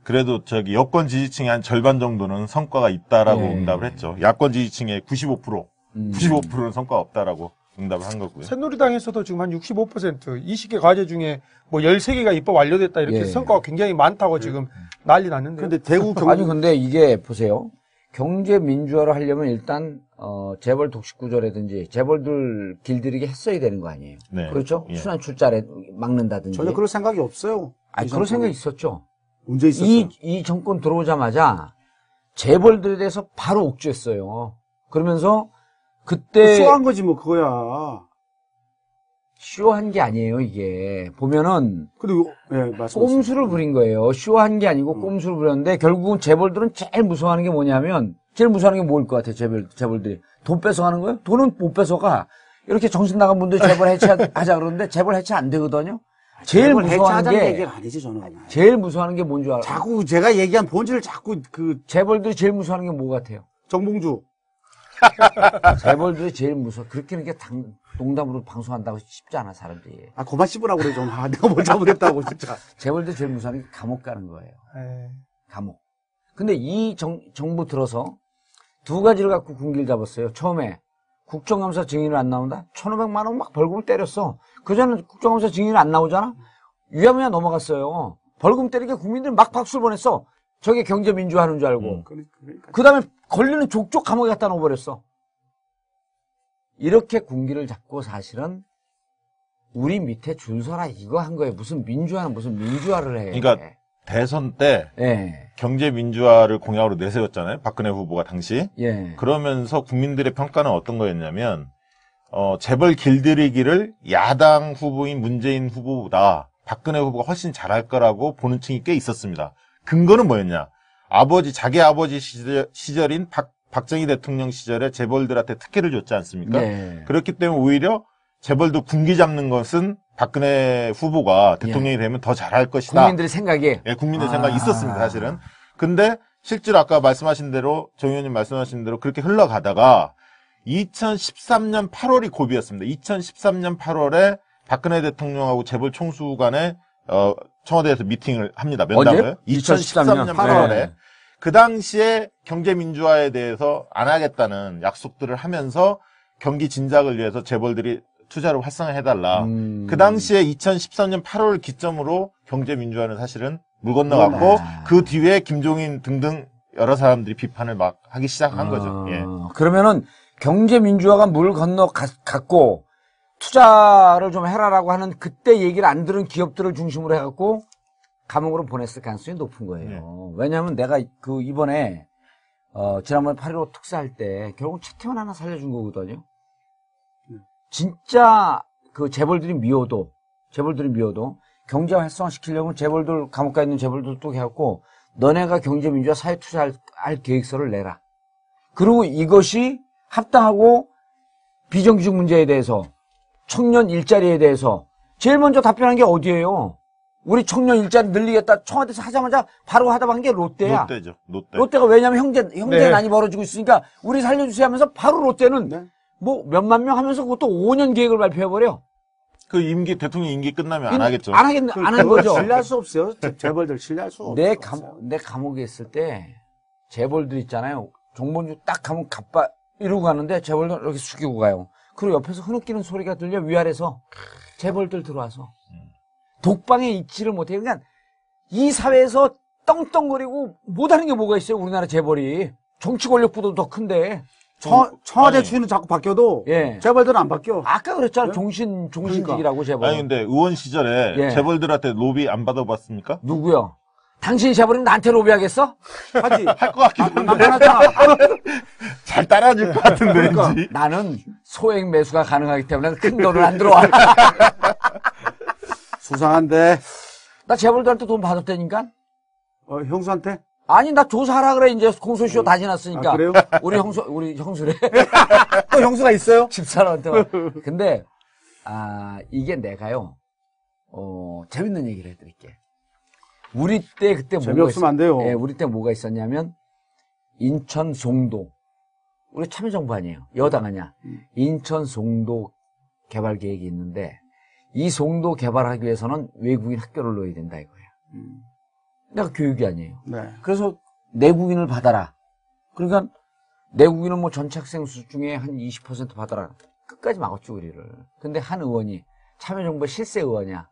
그래도 여권 지지층의 한 절반 정도는 성과가 있다라고 예. 응답을 했죠. 야권 지지층의 95%는 성과가 없다라고 응답을 한 거고요. 새누리당에서도 지금 한 65% 20개 과제 중에 뭐 13개가 입법 완료됐다 이렇게 예. 성과가 굉장히 많다고 지금 난리 났는데. 근데 대구 아니, 근데 이게 보세요. 경제민주화를 하려면 일단 재벌 독식구조라든지 재벌들 길들이게 했어야 되는 거 아니에요. 네. 그렇죠? 예. 순환 출자를 막는다든지. 전혀 그럴 생각이 없어요. 아니, 그런 생각이 있었죠. 문제 있었어요. 이 정권 들어오자마자 재벌들에 대해서 바로 옥죄했어요. 그러면서 그때 쇼한 거지 뭐 그거야. 쇼한 게 아니에요, 이게. 보면은 그리고 예, 말씀하세요. 꼼수를 부린 거예요. 쇼한 게 아니고 꼼수를 부렸는데 결국은 재벌들은 제일 무서워하는 게 뭐냐면 제일 무서워하는 게 뭐일 것 같아요, 재벌들이. 돈 뺏어가는 거예요? 돈은 못 뺏어가. 이렇게 정신 나간 분들 재벌 해체하자 그러는데 재벌 해체 안 되거든요. 제일 무서워하는 해체하자는 게 얘기는 아니지 저는. 제일 무서워하는 게 뭔지 알아요? 자꾸 제가 얘기한 본질을 자꾸 그 재벌들이 제일 무서워하는 게 뭐 같아요? 정봉주. 재벌들이 제일 무서워. 그렇게 이렇게 농담으로 방송한다고 쉽지 않아, 사람들이. 아 그만 씹으라고 그래 좀. 아 내가 뭘 잘못했다고 진짜. 재벌들이 제일 무서워하는 게 감옥 가는 거예요. 예. 감옥. 근데 이 정부 들어서 두 가지를 갖고 군기를 잡았어요. 처음에 국정감사 증인을 안 나온다? 1,500만 원 막 벌금을 때렸어. 그전에 국정감사 증인을 안 나오잖아? 유야무야 넘어갔어요. 벌금 때리게 국민들 막 박수를 보냈어. 저게 경제민주화 하는 줄 알고. 그러니까. 그 다음에 걸리는 족족 감옥에 갖다 놓아버렸어. 이렇게 군기를 잡고 사실은 우리 밑에 줄 서라 이거 한 거예요. 무슨 민주화는 무슨 민주화를 해. 그러니까 대선 때 예. 경제 민주화를 공약으로 내세웠잖아요. 박근혜 후보가 당시. 예. 그러면서 국민들의 평가는 어떤 거였냐면 재벌 길들이기를 야당 후보인 문재인 후보보다 박근혜 후보가 훨씬 잘할 거라고 보는 층이 꽤 있었습니다. 근거는 뭐였냐? 자기 아버지 시절인 박정희 대통령 시절에 재벌들한테 특혜를 줬지 않습니까? 네. 그렇기 때문에 오히려 재벌도 군기 잡는 것은 박근혜 후보가 대통령이 되면 더 잘할 것이다. 국민들의 생각에. 예, 국민들 생각이 있었습니다, 사실은. 근데 실제로 아까 말씀하신 대로, 정 의원님 말씀하신 대로 그렇게 흘러가다가 2013년 8월이 고비였습니다. 2013년 8월에 박근혜 대통령하고 재벌 총수 간에 청와대에서 미팅을 합니다. 면담을. 언제? 2013년 8월에. 네. 그 당시에 경제 민주화에 대해서 안 하겠다는 약속들을 하면서 경기 진작을 위해서 재벌들이 투자를 활성화해달라. 그 당시에 2013년 8월 기점으로 경제 민주화는 사실은 물 건너갔고 그 뒤에 김종인 등등 여러 사람들이 비판을 막 하기 시작한 거죠. 예. 그러면은 경제 민주화가 물 건너 갔고 투자를 좀 해라라고 하는 그때 얘기를 안 들은 기업들을 중심으로 해갖고 감옥으로 보냈을 가능성이 높은 거예요. 네. 왜냐하면 내가 이번에 지난번에 8.15 특사할 때 결국 채팅만 하나 살려준 거거든요. 진짜 그 재벌들이 미워도 경제 활성화 시키려면 재벌들 감옥 가 있는 재벌들 또 해갖고 너네가 경제 민주화 사회 투자할 계획서를 내라. 그리고 이것이 합당하고 비정규직 문제에 대해서 청년 일자리에 대해서 제일 먼저 답변한 게 어디예요? 우리 청년 일자리 늘리겠다 청와대에서 하자마자 바로 하다 한 게 롯데야. 롯데죠. 롯데가 왜냐면 형제난이 네. 벌어지고 있으니까 우리 살려주세요 하면서 바로 롯데는 네. 뭐 몇만 명 하면서 그것도 5년 계획을 발표해버려. 그 대통령 임기 끝나면 안 하겠죠. 안 하는 거죠. 신뢰할 수 없어요. 재벌들 신뢰할 수 없어요. 내 감옥에 있을 때 재벌들 있잖아요. 정본주 딱 가면 갑바 이러고 가는데 재벌들 이렇게 숙이고 가요. 그리고 옆에서 흐느끼는 소리가 들려 위아래서 재벌들 들어와서 독방에 있지를 못해요. 그러니까 이 사회에서 떵떵거리고 못하는 게 뭐가 있어요. 우리나라 재벌이 정치 권력보다 더 큰데. 청와대 아니. 주인은 자꾸 바뀌어도 예. 재벌들은 안 바뀌어. 아까 그랬잖아. 네? 종신직이라고 재벌. 아니 근데 의원 시절에 예. 재벌들한테 로비 안 받아봤습니까? 누구요? 당신이 재벌이면 나한테 로비하겠어? 하지. 할 것 같긴 한데 남편하잖아. 잘 따라줄 것 같은데 그러니까. 왠지. 나는 소액 매수가 가능하기 때문에 큰 돈은 안 들어와. 수상한데. 나 재벌들한테 돈 받았다니까? 형수한테? 아니, 나 조사하라 그래. 이제 공소시효 다 지났으니까. 아, 그래요? 우리 형수래. 또 형수가 있어요? 집사람한테. 근데, 이게 내가요, 재밌는 얘기를 해드릴게. 우리 때 그때 뭐가 재미없으면 안 돼요. 예, 우리 때 뭐가 있었냐면, 인천 송도. 우리 참여정부 아니에요. 여당 아니야. 인천 송도 개발 계획이 있는데, 이 송도 개발하기 위해서는 외국인 학교를 넣어야 된다 이거예요. 내가 교육이 아니에요. 네. 그래서 내국인을 받아라. 그러니까 내국인은 뭐 전체 학생 수 중에 한 20% 받아라. 끝까지 막았죠, 우리를. 근데 한 의원이 참여정부 실세 의원이야.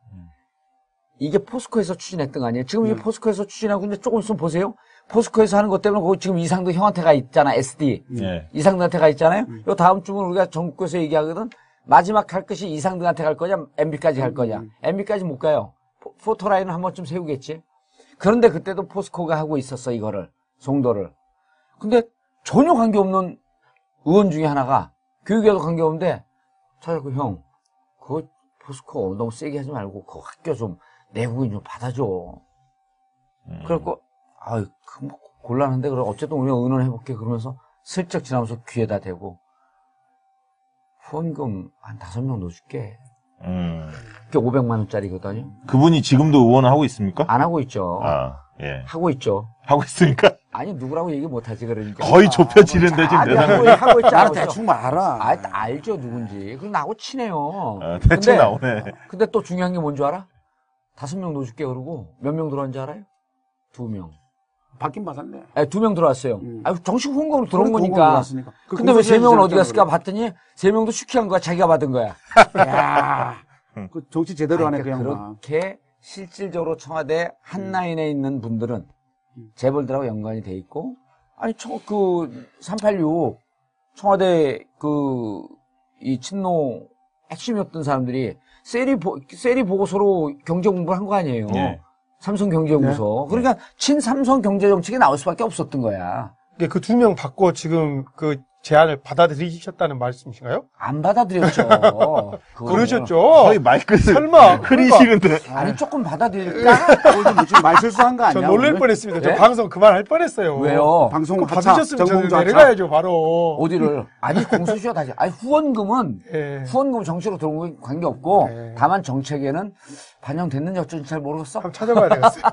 이게 포스코에서 추진했던 거 아니에요? 지금 이 포스코에서 추진하고 있는데 조금 있으면 보세요. 포스코에서 하는 것 때문에 거기 지금 이상도 형한테 가 있잖아, SD. 예. 이상도한테 가 있잖아요. 요 다음 주면 우리가 전국에서 얘기하거든. 마지막 할 것이 이상도한테 갈 거냐, MB까지 갈 거냐. MB까지 못 가요. 포토라인은 한 번쯤 세우겠지. 그런데 그때도 포스코가 하고 있었어, 이거를. 송도를. 근데 전혀 관계없는 의원 중에 하나가 교육에도 관계없는데 찾아고 형 그거 포스코 너무 세게 하지 말고 그거 학교 좀 내국인 좀 받아줘. 그래갖고 아유 뭐 곤란한데 그럼 어쨌든 우리가 의논해볼게 그러면서 슬쩍 지나면서 귀에다 대고 후원금 한 5명 넣어줄게. 그게 500만 원짜리거든요. 그분이 지금도 의원을 하고 있습니까? 안 하고 있죠. 아, 예. 하고 있죠. 하고 있으니까 아니 누구라고 얘기 못하지 그러니까. 거의 좁혀지는데 지금 아니, 내상이. 하고 있지 나는 않았어. 대충 알아. 알죠 누군지. 그럼 나하고 친해요. 대충 나오네. 근데 또 중요한 게 뭔 줄 알아? 5명 넣어줄게 그러고 몇 명 들어왔는지 알아요? 2명. 받긴 받았네. 네, 2명 들어왔어요. 아니, 정식 후원금으로 들어온 그래, 거니까. 들어왔으니까. 그 근데 왜 3명은 어디 공소시효 갔을까 봤더니 3명도 슈키한 거야. 자기가 받은 거야. 야, 그 정치 제대로 하네, 그 그러니까 양반. 그렇게 실질적으로 청와대 한라인에 있는 분들은 재벌들하고 연관이 돼 있고, 아니, 386 청와대 이 친노 핵심이었던 사람들이 세리 보고서로 경제 공부를 한 거 아니에요. 예. 삼성경제연구소. 그러니까 친삼성 경제정책에 나올 수밖에 없었던 거야. 그 2명 받고 지금 그 제안을 받아들이셨다는 말씀이신가요? 안 받아들였죠. 그러셨죠? 거의 말끝을 설마 흐리시는데. 아니 조금 받아들일까? 지금 말 실수한 거 저 아니야? 놀랄 오늘? 뻔했습니다. 네? 저 방송 그만할 뻔했어요. 왜요? 방송 그거 하차, 받으셨으면 저는 정봉주 하차. 내려가야죠 바로. 어디를? 아니 공소시효 다시. 아니 후원금은 예. 후원금 정치로 들어온 건 관계 없고 네. 다만 정책에는 반영됐는지 어쩐지 잘 모르겠어. 한번 찾아봐야 되겠어요.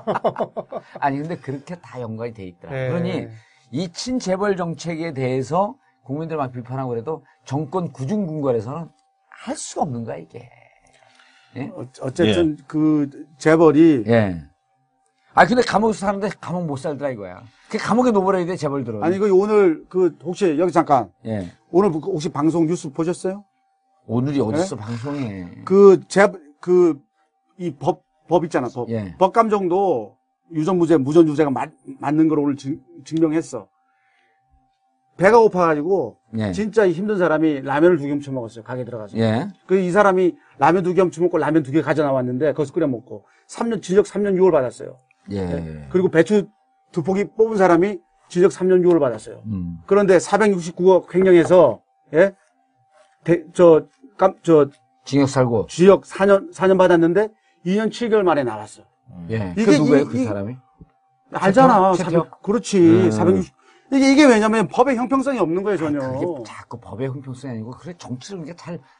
아니 근데 그렇게 다 연관이 돼 있더라. 네. 그러니 이 친재벌 정책에 대해서 국민들 막 비판하고 그래도 정권 구중궁궐에서는 할 수가 없는 거야 이게. 예? 어쨌든 그 재벌이 예. 아 근데 감옥에서 사는데 감옥 못 살더라 이거야. 그 감옥에 놓아버려야 돼 재벌들은. 아니 그 오늘 그 혹시 여기 잠깐 예. 오늘 혹시 방송 뉴스 보셨어요? 오늘이 어딨어 방송에. 이 법 있잖아 법. 예. 법감정도 유전무죄 무전유죄가 맞는 걸 오늘 증명했어. 배가 고파가지고 예. 진짜 힘든 사람이 라면을 2병 처먹었어요. 가게 들어가서. 예. 이 사람이 라면 2병 처먹고 라면 2개 가져 나왔는데 거기서 끓여 먹고 징역 3년 6월 받았어요. 예. 그리고 배추 2포기 뽑은 사람이 징역 3년 6월 받았어요. 그런데 469억 횡령해서 예? 징역 살고. 징역 4년 받았는데 2년 7개월 만에 나왔어. 예. 이게 그 누구예요 그 사람이? 알잖아. 최태형? 그렇지. 460. 이게 왜냐면 법에 형평성이 없는 거예요, 전혀. 그게 자꾸 법의 형평성이 아니고 그래 정치를 이게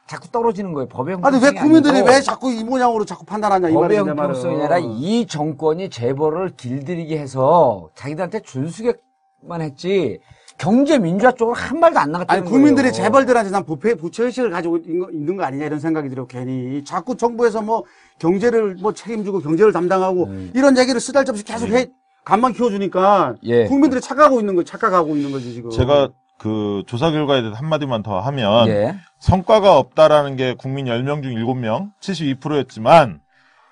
자꾸 떨어지는 거예요. 법의 아니, 형평성이 왜 국민들이 아니고 왜 자꾸 이 모양으로 자꾸 판단하냐, 이 법의 말이야, 내 말은. 형평성이 아니라 이 정권이 재벌을 길들이게 해서 자기들한테 준수객만 했지 경제 민주화 쪽으로 한 발도 안 나갔다는 아니, 국민들이 거예요. 재벌들한테 난 부채의식을 가지고 있는 거 아니냐, 이런 생각이 들어, 괜히. 자꾸 정부에서 뭐 경제를 뭐 책임지고 경제를 담당하고 이런 얘기를 쓰달없이 계속 해. 간만 키워주니까 예. 국민들이 착각하고 있는 거지 지금. 제가 그 조사 결과에 대해서 한마디만 더 하면 예. 성과가 없다라는 게 국민 10명 중 7명, 72%였지만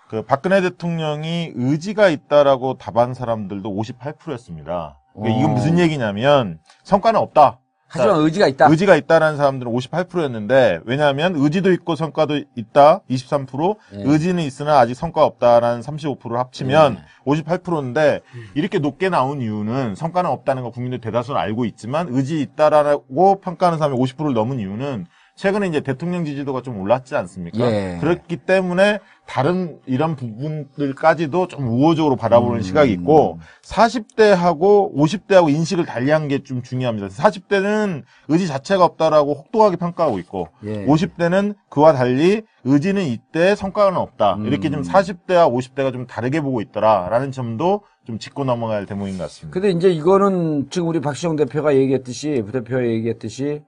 그 박근혜 대통령이 의지가 있다라고 답한 사람들도 58%였습니다. 그러니까 이건 무슨 얘기냐면 성과는 없다. 하지만 의지가 있다. 의지가 있다라는 사람들은 58%였는데 왜냐하면 의지도 있고 성과도 있다 23%, 예. 의지는 있으나 아직 성과가 없다라는 35%를 합치면 58%인데 이렇게 높게 나온 이유는 성과는 없다는 거 국민들 대다수는 알고 있지만 의지 있다라고 평가하는 사람이 50%를 넘은 이유는 최근에 이제 대통령 지지도가 좀 올랐지 않습니까? 예. 그렇기 때문에 다른 이런 부분들까지도 좀 우호적으로 바라보는 시각이 있고 40대하고 50대하고 인식을 달리한 게 좀 중요합니다. 40대는 의지 자체가 없다라고 혹독하게 평가하고 있고 예. 50대는 그와 달리 의지는 있대 성과는 없다. 이렇게 좀 40대와 50대가 좀 다르게 보고 있더라라는 점도 좀 짚고 넘어갈 대목인 것 같습니다. 근데 이제 이거는 지금 우리 박시영 대표가 얘기했듯이 부대표가 얘기했듯이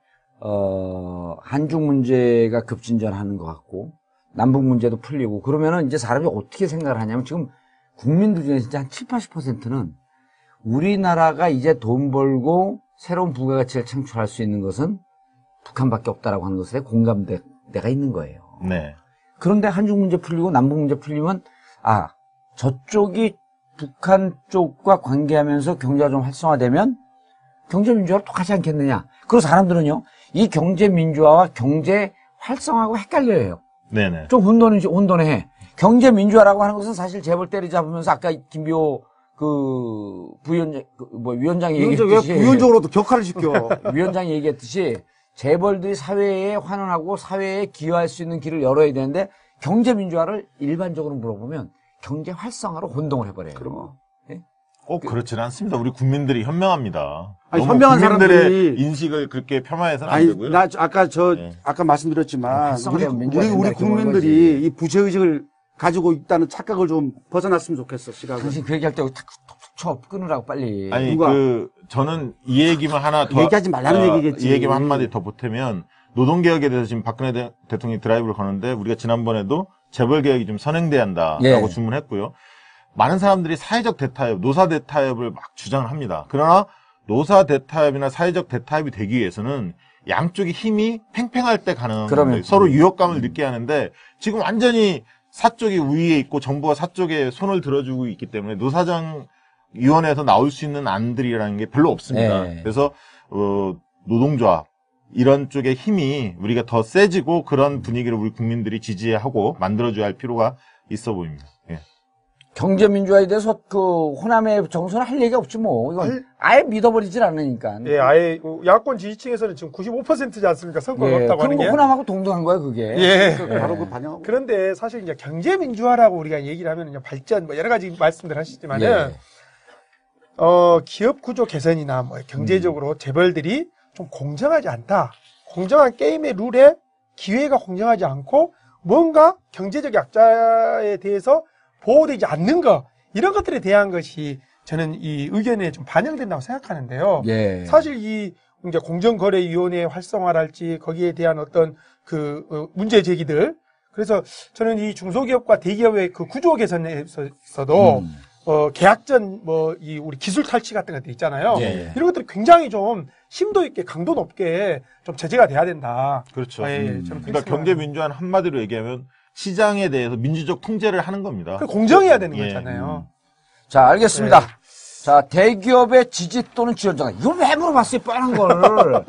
한중 문제가 급진전하는 것 같고 남북 문제도 풀리고 그러면은 이제 사람이 어떻게 생각을 하냐면 지금 국민들 중에 진짜 한 70~80%는 우리나라가 이제 돈 벌고 새로운 부가가치를 창출할 수 있는 것은 북한밖에 없다라고 하는 것에 공감대가 있는 거예요. 네. 그런데 한중 문제 풀리고 남북 문제 풀리면 저쪽이 북한 쪽과 관계하면서 경제가 좀 활성화되면 경제 민주화를 똑같지 않겠느냐. 그리고 사람들은요, 이 경제 민주화와 경제 활성화하고 헷갈려요. 네네. 좀 혼돈해. 경제 민주화라고 하는 것은 사실 재벌 때리잡으면서 아까 김비호 위원장이 왜 얘기했듯이. 부연적으로도 격화를 시켜? 위원장이 얘기했듯이 재벌들이 사회에 환원하고 사회에 기여할 수 있는 길을 열어야 되는데 경제민주화를 일반적으로 물어보면 경제 활성화로 혼동을 해버려요. 그럼. 꼭 그렇지는 않습니다. 우리 국민들이 현명합니다. 아니, 너무 현명한 국민들의 사람들이- 인식을 그렇게 폄하해서는 안 아니, 되고요. 나 아까 네. 아까 말씀드렸지만 활성화되면 민주화 우리 된다, 국민들이 그런 거지. 이 부채의식을 가지고 있다는 착각을 좀 벗어났으면 좋겠어, 시각을. 당신 그 얘기할 때 탁 톡톡 쳐 끊으라고 빨리. 아니 누가? 저는 이 얘기만 하나 더 얘기하지 말라는 얘기겠지. 이 얘기만 한마디 더 보태면 노동개혁에 대해서 지금 박근혜 대통령이 드라이브를 거는데 우리가 지난번에도 재벌개혁이 좀 선행돼야 한다라고 예. 주문했고요. 많은 사람들이 사회적 대타협, 노사 대타협을 막 주장을 합니다. 그러나 노사 대타협이나 사회적 대타협이 되기 위해서는 양쪽의 힘이 팽팽할 때 가능한 그러면. 건데 서로 유협감을 느끼게 하는데 지금 완전히 사쪽이 우위에 있고 정부가 사쪽에 손을 들어주고 있기 때문에 노사정 위원회에서 나올 수 있는 안들이라는 게 별로 없습니다. 네. 그래서 노동조합 이런 쪽의 힘이 우리가 더 세지고 그런 분위기를 우리 국민들이 지지하고 만들어줘야 할 필요가 있어 보입니다. 예. 경제민주화에 대해서 그 호남의 정서는 할 얘기가 없지 뭐. 이건 아예 믿어버리질 않으니까. 예, 아예 야권 지지층에서는 지금 95%지 않습니까? 선거가 예, 없다고 하는 그럼 게. 호남하고 동등한 거야 그게. 예. 바로 그 반영하고. 그런데 사실 이제 경제 민주화라고 우리가 얘기를 하면 이제 발전 뭐 여러 가지 말씀들 하시지만은 예. 기업 구조 개선이나 뭐 경제적으로 재벌들이 좀 공정하지 않다. 공정한 게임의 룰에 기회가 공정하지 않고 뭔가 경제적 약자에 대해서 보호되지 않는 것 이런 것들에 대한 것이 저는 이 의견에 좀 반영된다고 생각하는데요. 예. 사실 이 이제 공정거래위원회 활성화랄지 거기에 대한 어떤 그 문제 제기들 그래서 저는 이 중소기업과 대기업의 그 구조 개선에 있어서도 계약전 이 우리 기술 탈취 같은 것들 있잖아요. 예. 이런 것들이 굉장히 좀 심도 있게 강도 높게 좀 제재가 돼야 된다. 그렇죠. 예, 저는 그렇게 그러니까 경제 생각합니다. 민주화는 한마디로 얘기하면 시장에 대해서 민주적 통제를 하는 겁니다. 그 공정해야 되는 예. 거잖아요. 자, 알겠습니다. 자, 대기업의 지지 또는 지원자가 이거 왜 물어봤어요? 뻔한 걸.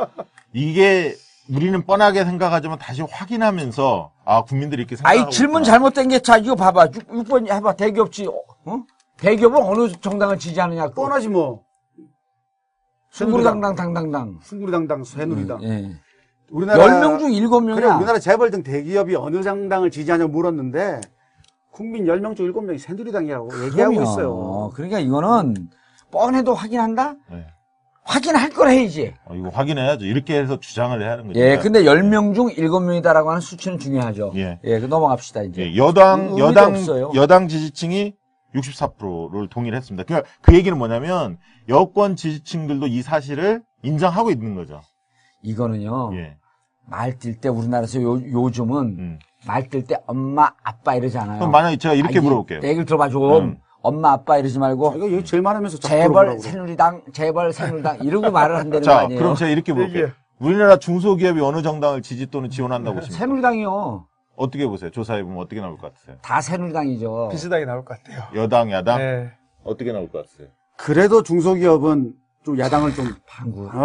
이게 우리는 뻔하게 생각하지만 다시 확인하면서 국민들이 이렇게 생각하고 아이 질문 있구나. 잘못된 게 자 이거 봐봐. 6번 해봐. 대기업지. 대기업은 어느 정당을 지지하느냐. 뻔하지 뭐. 승구리당당 당당당. 승구리당당, 새누리당. 예. 우리나라 10명 중 7명이야. 그래, 우리나라 재벌 등 대기업이 어느 정당을 지지하냐고 물었는데 국민 10명 중 7명이 새누리당이라고 얘기하고 있어요. 그러니까 이거는 뻔해도 확인한다? 네. 확인할 걸 해야지. 이거 확인해야죠. 이렇게 해서 주장을 해야 하는 거죠. 예, 근데 10명 중 7명이다라고 하는 수치는 중요하죠. 예. 그 넘어갑시다, 이제. 예, 여당 없어요. 여당 지지층이 64%를 동의했습니다. 그러니까 그 얘기는 뭐냐면 여권 지지층들도 이 사실을 인정하고 있는 거죠. 이거는요. 예. 말 뛸 때 우리나라에서 요즘은 말 뛸 때 엄마, 아빠 이러잖아요. 그럼 만약에 제가 이렇게 물어볼게요. 내 얘기를 들어봐 좀. 엄마, 아빠 이러지 말고 이거 얘기 제일 많으면서 자꾸 재벌, 물어보라고 그래. 새누리당, 재벌, 새누리당 이러고 말을 한다는 거 자, 아니에요? 그럼 제가 이렇게 물어볼게요. 얘기해. 우리나라 중소기업이 어느 정당을 지지 또는 지원한다고 보십니까? 새누리당이요. 어떻게 보세요? 조사해보면 어떻게 나올 것 같으세요? 다 새누리당이죠. 비슷하게 나올 것 같아요. 여당, 야당? 예. 어떻게 나올 것 같으세요? 그래도 중소기업은 좀 야당을 좀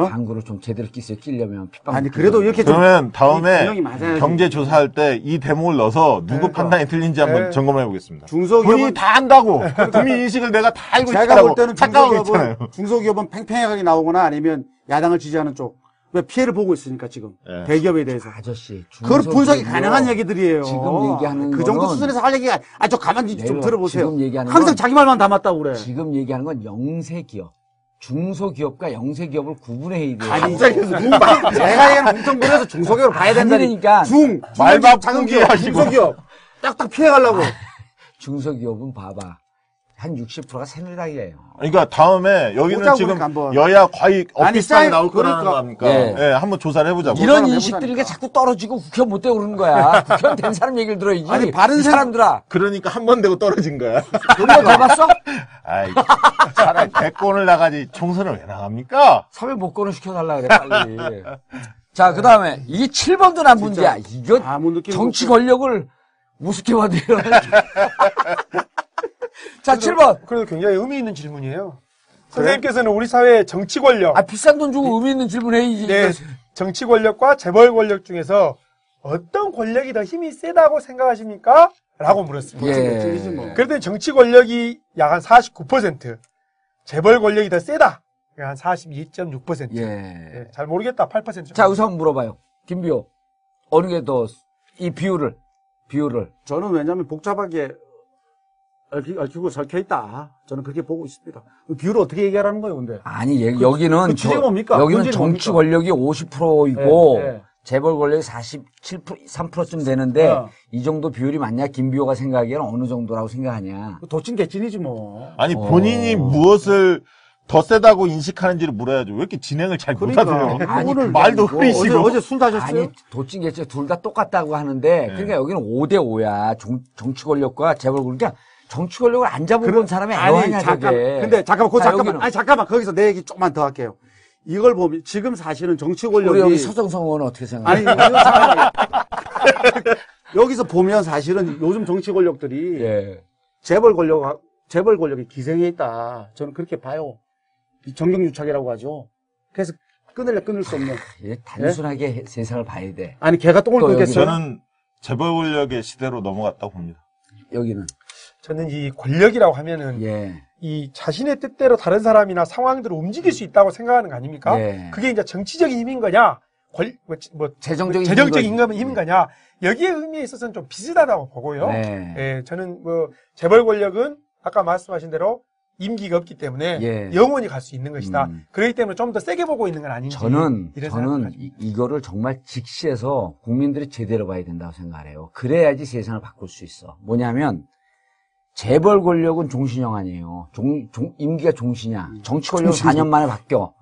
방구를 좀 제대로 끼려면 핏방. 아니 그래도 이렇게 좀 그러면 다음에 균형이 맞아야지. 경제 조사할 때 이 대목을 넣어서 누구 판단이 틀린지 한번 네. 점검해 보겠습니다. 중소기업은- 본인이 다 한다고. 국민 인식을 내가 다 알고 제가 있다고 볼 때는 착각하고 있잖아요. 중소기업은 팽팽하게 나오거나 아니면 야당을 지지하는 쪽. 왜 피해를 보고 있으니까 지금 예. 대기업에 대해서. 아저씨. 그걸 분석이 중소기업이요. 가능한 얘기들이에요. 지금 얘기하는 그 정도 거는 수준에서 할 얘기가 저 가만히 좀 내가 들어보세요. 지금 얘기하는 항상 건 자기 말만 담았다고 그래. 지금 얘기하는 건 영세기업. 중소기업과 영세기업을 구분해야 돼요. 갑자기 제가 얘기하는 공정거래에서 중소기업을 봐야 된다니까. 아니라니까. 말 바꾸기 작은 기업, 하시고. 중소기업 딱딱 피해가려고. 중소기업은 봐봐. 한 60%가 새누리당이에요. 그러니까 다음에 여기는 보자고 지금 그러니까 한번. 여야 과익 아니, 엇비슷하게 나올 거라는 그러니까. 거 아닙니까? 예. 예, 한번 조사를 해보자고. 이런 사람 인식들이 해보자니까. 자꾸 떨어지고 국회의원 못 되고 그러는 거야. 국회의원 된 사람 얘기를 들어야지. 아니, 바른 이 생- 사람들아. 그러니까 한 번 되고 떨어진 거야. 우리가 돼봤어? 아이, 차라리 대권을 나가지 총선을 왜 나갑니까? 사회 복권을 시켜달라 그래, 빨리. 자, 그 다음에, 이게 7번도 난 문제야. 이거 아무 느낌 정치 없고. 권력을 우습게 봐도 일어나는 자, 7번. 그래도 굉장히 의미 있는 질문이에요. 선생님께서는 우리 사회의 정치 권력, 아, 비싼 돈 주고 의미 있는 질문 해야지. 네, 정치 권력과 재벌 권력 중에서 어떤 권력이 더 힘이 세다고 생각하십니까? 라고 물었습니다. 예. 틀리지 뭐. 그랬더니 정치 권력이 약 한 49%, 재벌 권력이 더 세다. 한 42.6%. 예. 예, 잘 모르겠다. 8% 정도. 자, 여기서 한번 물어봐요. 김비호. 어느 게 더, 이 비율을. 저는 왜냐하면 복잡하게 얽히고 설켜있다. 저는 그렇게 보고 있습니다. 비율을 어떻게 얘기하라는 거예요, 근데? 아니, 여기는, 지금 뭡니까? 여기는 문제는 정치 뭡니까? 권력이 50%이고, 예, 예. 재벌 권력이 47%, 3%쯤 되는데, 어. 이 정도 비율이 맞냐? 김비호가 생각하기에는 어느 정도라고 생각하냐? 도찐개찐이지 뭐. 아니 본인이 무엇을 더 세다고 인식하는지를 물어야죠. 왜 이렇게 진행을 잘 못하세요? 아니, 오늘 말도 아니고 흐리시고. 어제 술 다셨어요? 아니, 도찐개찐 둘 다 똑같다고 하는데, 그러니까 여기는 5대5야. 정치 권력과 재벌 권력. 그러니까 정치 권력을 안 잡아본 사람이 애와냐, 잠깐. 저게. 근데 잠깐만, 자, 잠깐만. 여기는. 아니, 잠깐만. 거기서 내 얘기 조금만 더 할게요. 이걸 보면, 지금 사실은 정치 권력이. 우리 여기 서정성 의원은 어떻게 생각해요? 아니, 이거 상황이- 여기서 보면 사실은 요즘 정치 권력들이 예. 재벌 권력이 기생해 있다. 저는 그렇게 봐요. 정경유착이라고 하죠. 그래서 끊을래 끊을 수 없는. 예, 단순하게 세상을 봐야 돼. 아니, 걔가 똥을 또 끊겠어요? 저는 재벌 권력의 시대로 넘어갔다고 봅니다. 여기는. 저는 이 권력이라고 하면은 예. 이 자신의 뜻대로 다른 사람이나 상황들을 움직일 수 있다고 생각하는 거 아닙니까? 예. 그게 이제 정치적인 힘인 거냐, 재정적인 힘인 거냐, 여기에 의미에 있어서는 좀 비슷하다고 보고요. 네. 예, 저는 재벌 권력은 아까 말씀하신 대로 임기가 없기 때문에 예. 영원히 갈 수 있는 것이다. 음. 그렇기 때문에 좀 더 세게 보고 있는 건 아닌지. 저는 이런 생각을 가지고 이거를 정말 직시해서 국민들이 제대로 봐야 된다고 생각해요. 그래야지 세상을 바꿀 수 있어. 뭐냐면 재벌 권력은 종신형 아니에요. 임기가 종신이야. 정치 권력은 4년 만에 바뀌어.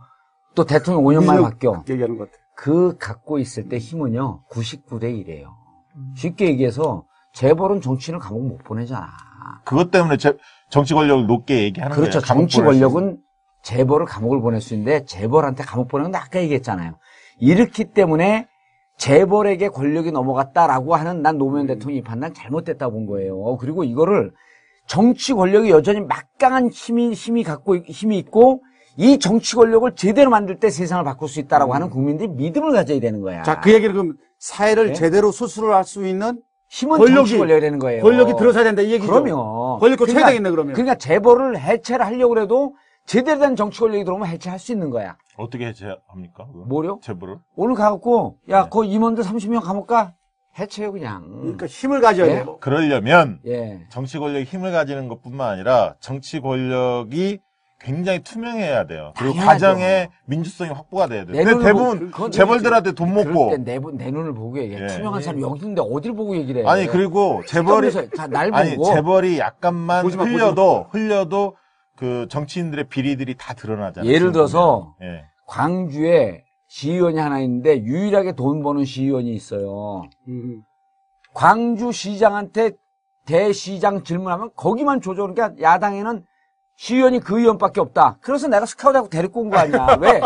또 대통령 5년 만에 바뀌어. 얘기하는 것 같아. 그 갖고 있을 때 힘은요 99대 1이에요. 쉽게 얘기해서 재벌은 정치인을 감옥 못 보내잖아. 그것 때문에 정치 권력을 높게 얘기하는 그렇죠. 거예요. 감옥 정치 보낼 수 있는. 권력은 재벌을 감옥을 보낼 수 있는데 재벌한테 감옥 보내는 건 아까 얘기했잖아요. 이렇기 때문에 재벌에게 권력이 넘어갔다라고 하는 난 노무현 대통령이 판단 잘못됐다고 본 거예요. 그리고 이거를 정치 권력이 여전히 막강한 힘이 있고 이 정치 권력을 제대로 만들 때 세상을 바꿀 수 있다라고 하는 국민들이 믿음을 가져야 되는 거야. 자, 그 얘기를 그럼 사회를 네? 제대로 수술을 할 수 있는 힘은 권력이- 정치 권력이 되는 거예요. 권력이 들어서야 된다 이 얘기죠. 그러면 권력 교체해야 되겠네 그러면. 그러니까 재벌을 해체를 하려고 해도 제대로 된 정치 권력이 들어오면 해체할 수 있는 거야. 어떻게 해체합니까? 그거? 뭐요? 재벌을? 오늘 가갖고 야, 그 임원들 30명 감옥 가? 해체요 그냥. 그러니까 힘을 가져야 네? 돼요. 그러려면 예. 정치 권력이 힘을 가지는 것뿐만 아니라 정치 권력이 굉장히 투명해야 돼요. 그리고 당연하죠. 과정에 민주성이 확보가 돼야 돼요. 내 근데 눈으로 대부분 그건 재벌들한테 돈 그럴 먹고 때 내 눈을 보고 얘기해. 예. 투명한 사람이 여기 있는데 어디를 보고 얘기를 해. 아니 그리고 재벌이 날 보고. 아니 재벌이 약간만 보지 마, 보지 흘려도 그 정치인들의 비리들이 다 드러나잖아요. 예를 지금 들어서 보면. 예. 광주에 시의원이 하나 있는데 유일하게 돈 버는 시의원이 있어요. 광주 시장한테 대시장 질문하면 거기만 조져. 그러니까 야당에는 시의원이 그 의원밖에 없다. 그래서 내가 스카우트하고 데리고 온 거 아니야. 왜?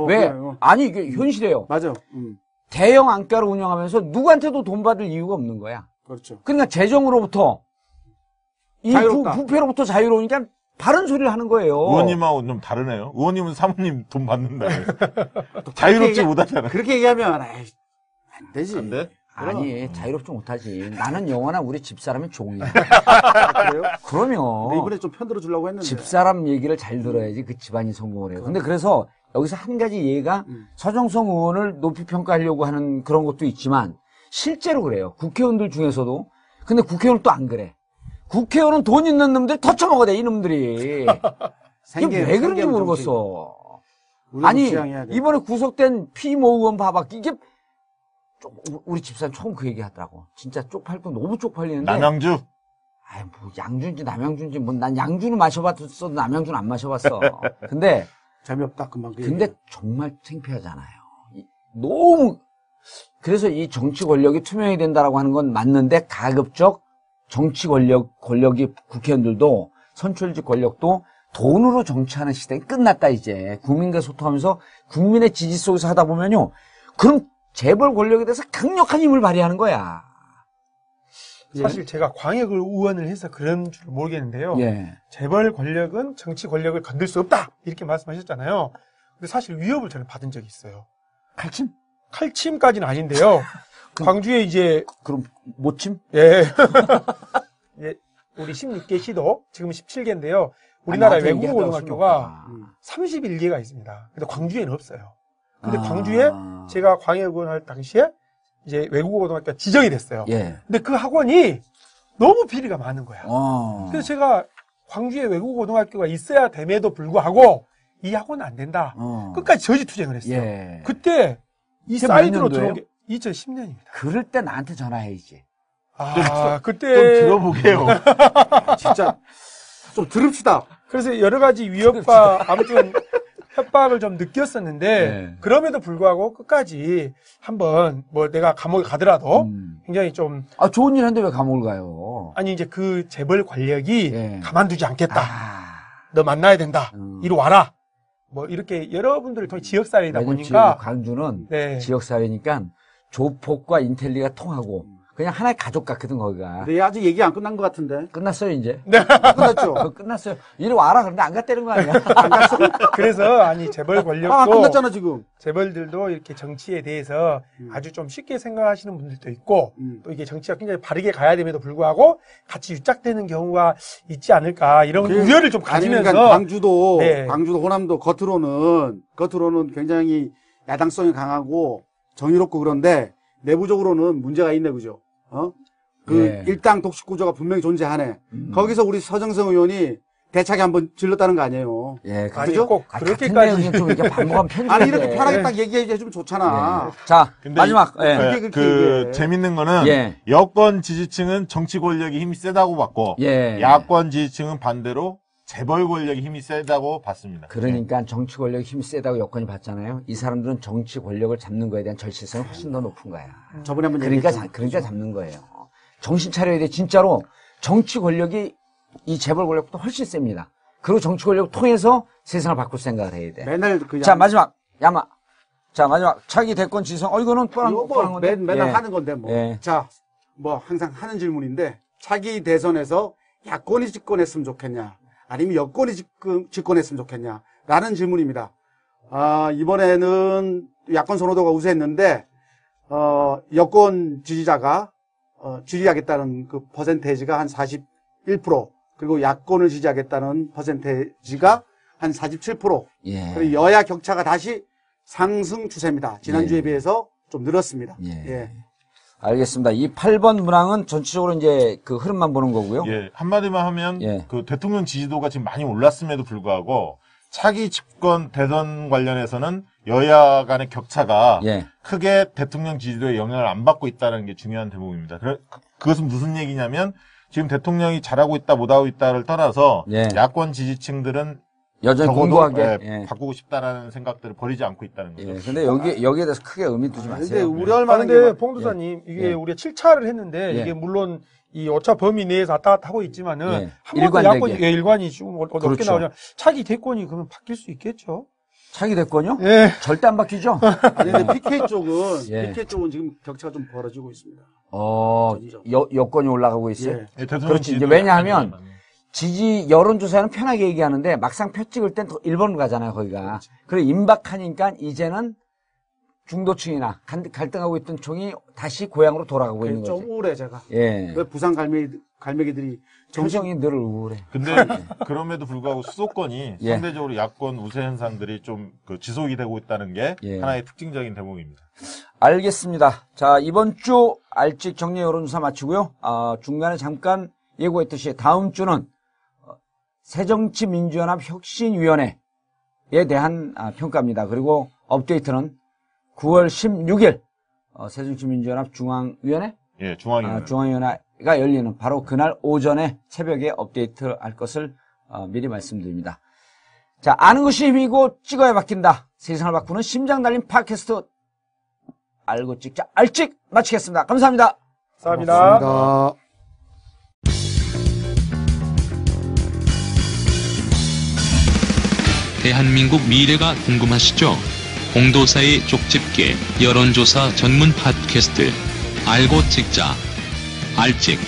왜? 그래요. 아니 이게 현실이에요. 맞아. 대형 안가를 운영하면서 누구한테도 돈 받을 이유가 없는 거야. 그렇죠. 그러니까 재정으로부터 이 자유롭다. 부패로부터 자유로우니까 바른 소리를 하는 거예요. 의원님하고 좀 다르네요. 의원님은 사모님 돈 받는다. 자유롭지 못하잖아요. 그렇게 얘기하면 안 되지. 안 돼? 아니 자유롭지 못하지. 나는 영원한 우리 집사람의 종이야. 그래요? 그러면 근데 이번에 좀 편들어 주려고 했는데. 집사람 얘기를 잘 들어야지 그 집안이 성공을 해요. 근데 그래서 여기서 한 가지 예가 서정성 의원을 높이 평가하려고 하는 그런 것도 있지만 실제로 그래요. 국회의원들 중에서도. 근데 국회의원은 또 안 그래. 국회의원은 돈 있는 놈들 더 처먹어대 이놈들이. 이게 왜 그런지 모르겠어. 아니 이번에 구속된 피모 의원 봐봐. 이게 우리 집사람 처음 그 얘기 하더라고. 진짜 쪽팔고 너무 쪽팔리는데. 남양주? 아이, 뭐, 양주인지 남양주인지, 뭐, 난 양주는 마셔봤어. 남양주는 안 마셔봤어. 근데, 재미없다, 금방. 근데 정말 창피하잖아요. 너무, 그래서 이 정치 권력이 투명이 된다라고 하는 건 맞는데, 가급적 정치 권력이 국회의원들도, 선출직 권력도 돈으로 정치하는 시대가 끝났다, 이제. 국민과 소통하면서 국민의 지지 속에서 하다 보면요. 그럼 재벌 권력에 대해서 강력한 힘을 발휘하는 거야. 사실 제가 광역을 의원을 해서 그런 줄 모르겠는데요. 예. 재벌 권력은 정치 권력을 건들 수 없다 이렇게 말씀하셨잖아요. 근데 사실 위협을 저는 받은 적이 있어요. 칼침? 칼침까지는 아닌데요. 광주에 이제 그럼, 모침? 예. 예. 우리 16개 시도, 지금 17개인데요. 우리나라 외국어 고등학교가 31개가 있습니다. 근데 광주에는 없어요. 근데 광주에 제가 광해군 할 당시에 이제 외국어 고등학교가 지정이 됐어요. 예. 근데 그 학원이 너무 비리가 많은 거야. 어. 그래서 제가 광주에 외국어 고등학교가 있어야 됨에도 불구하고 이 학원은 안 된다. 끝까지 저지 투쟁을 했어요. 예. 그때 이 이게 사이드로 몇 들어온 게 2010년입니다. 그럴 때 나한테 전화해야지. 아, 그때 좀 들어보게요. 진짜 좀 들읍시다. 그래서 여러 가지 위협과 아무튼 협박을 좀 느꼈었는데 네. 그럼에도 불구하고 끝까지 한번 뭐 내가 감옥에 가더라도 굉장히 좀 아, 좋은 일 했는데 왜 감옥을 가요? 아니 이제 그 재벌 권력이 예. 가만두지 않겠다. 아. 너 만나야 된다. 이리 와라. 뭐 이렇게 여러분들을 통해 지역사회이다 왜냐면 보니까 광주는 네. 지역사회니까 조폭과 인텔리가 통하고 그냥 하나의 가족 같거든, 거기가. 네, 아직 얘기 안 끝난 것 같은데. 끝났어요, 이제. 끝났죠? 그거 끝났어요. 이리 와라. 그런데 안 갔다는 거 아니야? 그래서 아니 재벌 권력도 아, 끝났잖아, 지금. 재벌들도 이렇게 정치에 대해서 아주 좀 쉽게 생각하시는 분들도 있고 또 이게 정치가 굉장히 바르게 가야 됨에도 불구하고 같이 유착되는 경우가 있지 않을까 이런 우려를 좀 아니, 가지면서 그러니까 광주도, 네. 광주도 호남도 겉으로는 굉장히 야당성이 강하고 정의롭고 그런데 내부적으로는 문제가 있네, 그죠? 예. 일당 독식 구조가 분명히 존재하네. 거기서 우리 서정성 의원이 대차게 한번 질렀다는 거 아니에요. 예, 아니 그죠? 꼭 같은 그렇게까지 내용이 좀 이렇게 반복하면 편집인데. 아니, 이렇게 편하게 딱 얘기해주면 좋잖아. 자, 근데 마지막. 예. 그게 그 그게. 재밌는 거는 예. 여권 지지층은 정치 권력이 힘이 세다고 봤고 예. 야권 지지층은 반대로 재벌 권력이 힘이 세다고 봤습니다. 그러니까 정치 권력이 힘이 세다고 여건이 봤잖아요. 이 사람들은 정치 권력을 잡는 거에 대한 절실성이 훨씬 더 높은 거야. 저번에 한번 그러니까, 얘기했죠. 그러니까 잡는 거예요. 정신 차려야 돼. 진짜로 정치 권력이 이 재벌 권력보다 훨씬 셉니다. 그리고 정치 권력을 통해서 세상을 바꿀 생각을 해야 돼. 맨날 그냥. 자, 마지막. 야마. 자, 마지막. 차기 대권 지성. 이거는 뻔한 이거 뻔한 뭐 건데. 맨날 예. 하는 건데 뭐. 예. 자, 뭐 항상 하는 질문인데 차기 대선에서 야권이 집권했으면 좋겠냐, 아니면 여권이 집권했으면 좋겠냐, 라는 질문입니다. 이번에는 야권 선호도가 우세했는데 여권 지지자가 지지하겠다는 그 퍼센테이지가 한 41%, 그리고 야권을 지지하겠다는 퍼센테이지가 한 47%. 예. 그리고 여야 격차가 다시 상승 추세입니다. 지난주에 예. 비해서 좀 늘었습니다. 예. 예. 알겠습니다. 이 8번 문항은 전체적으로 이제 그 흐름만 보는 거고요. 예, 한마디만 하면 예. 그 대통령 지지도가 지금 많이 올랐음에도 불구하고 차기 집권 대선 관련해서는 여야 간의 격차가 예. 크게 대통령 지지도에 영향을 안 받고 있다는 게 중요한 대목입니다. 그것은 무슨 얘기냐면 지금 대통령이 잘하고 있다 못하고 있다를 떠나서 예. 야권 지지층들은 여전히 적어도, 고도하게. 예, 바꾸고 싶다라는 생각들을 버리지 않고 있다는 거죠. 예. 근데 여기에 대해서 크게 의미 두지 근데 마세요. 우려할 만한 게 그런데 봉도사님 이게 예. 우리가 7차를 했는데 예. 이게 물론 이 오차 범위 내에서 왔다 갔다 하고 있지만은 예. 한 번도 일관되게. 야권이 일관이 지금 어떻게 그렇죠. 나오냐 차기 대권이 그러면 바뀔 수 있겠죠. 차기 대권요? 예. 절대 안 바뀌죠? 아니, 근데 PK 쪽은, 예. PK 쪽은 지금 격차가 좀 벌어지고 있습니다. 여권이 올라가고 있어요. 예. 예, 대통령 그렇지. 이제 지지도가 왜냐하면 많이 지지 여론조사는 편하게 얘기하는데 막상 표 찍을 땐 1번 가잖아요, 거기가. 그래 임박하니까 이제는 중도층이나 갈등하고 있던 총이 다시 고향으로 돌아가고 있는 좀 거죠. 우울해, 제가. 예. 왜 부산 갈매기들이 정성이 늘 우울해. 근데 그럼에도 불구하고 수도권이 예. 상대적으로 야권 우세 현상들이 좀 그 지속이 되고 있다는 게 예. 하나의 특징적인 대목입니다. 알겠습니다. 자, 이번 주 알직 정례 여론조사 마치고요. 중간에 잠깐 예고했듯이 다음 주는 새정치민주연합 혁신위원회에 대한 평가입니다. 그리고 업데이트는 9월 16일 새정치민주연합 중앙위원회? 예, 중앙위원회. 중앙위원회가 열리는 바로 그날 오전에 새벽에 업데이트 할 것을 미리 말씀드립니다. 자, 아는 것이 힘이고 찍어야 바뀐다. 세상을 바꾸는 심장 달린 팟캐스트 알고 찍자 알찍 마치겠습니다. 감사합니다. 감사합니다. 고맙습니다. 대한민국 미래가 궁금하시죠? 공도사의 쪽집게 여론조사 전문 팟캐스트 알고 찍자 알찍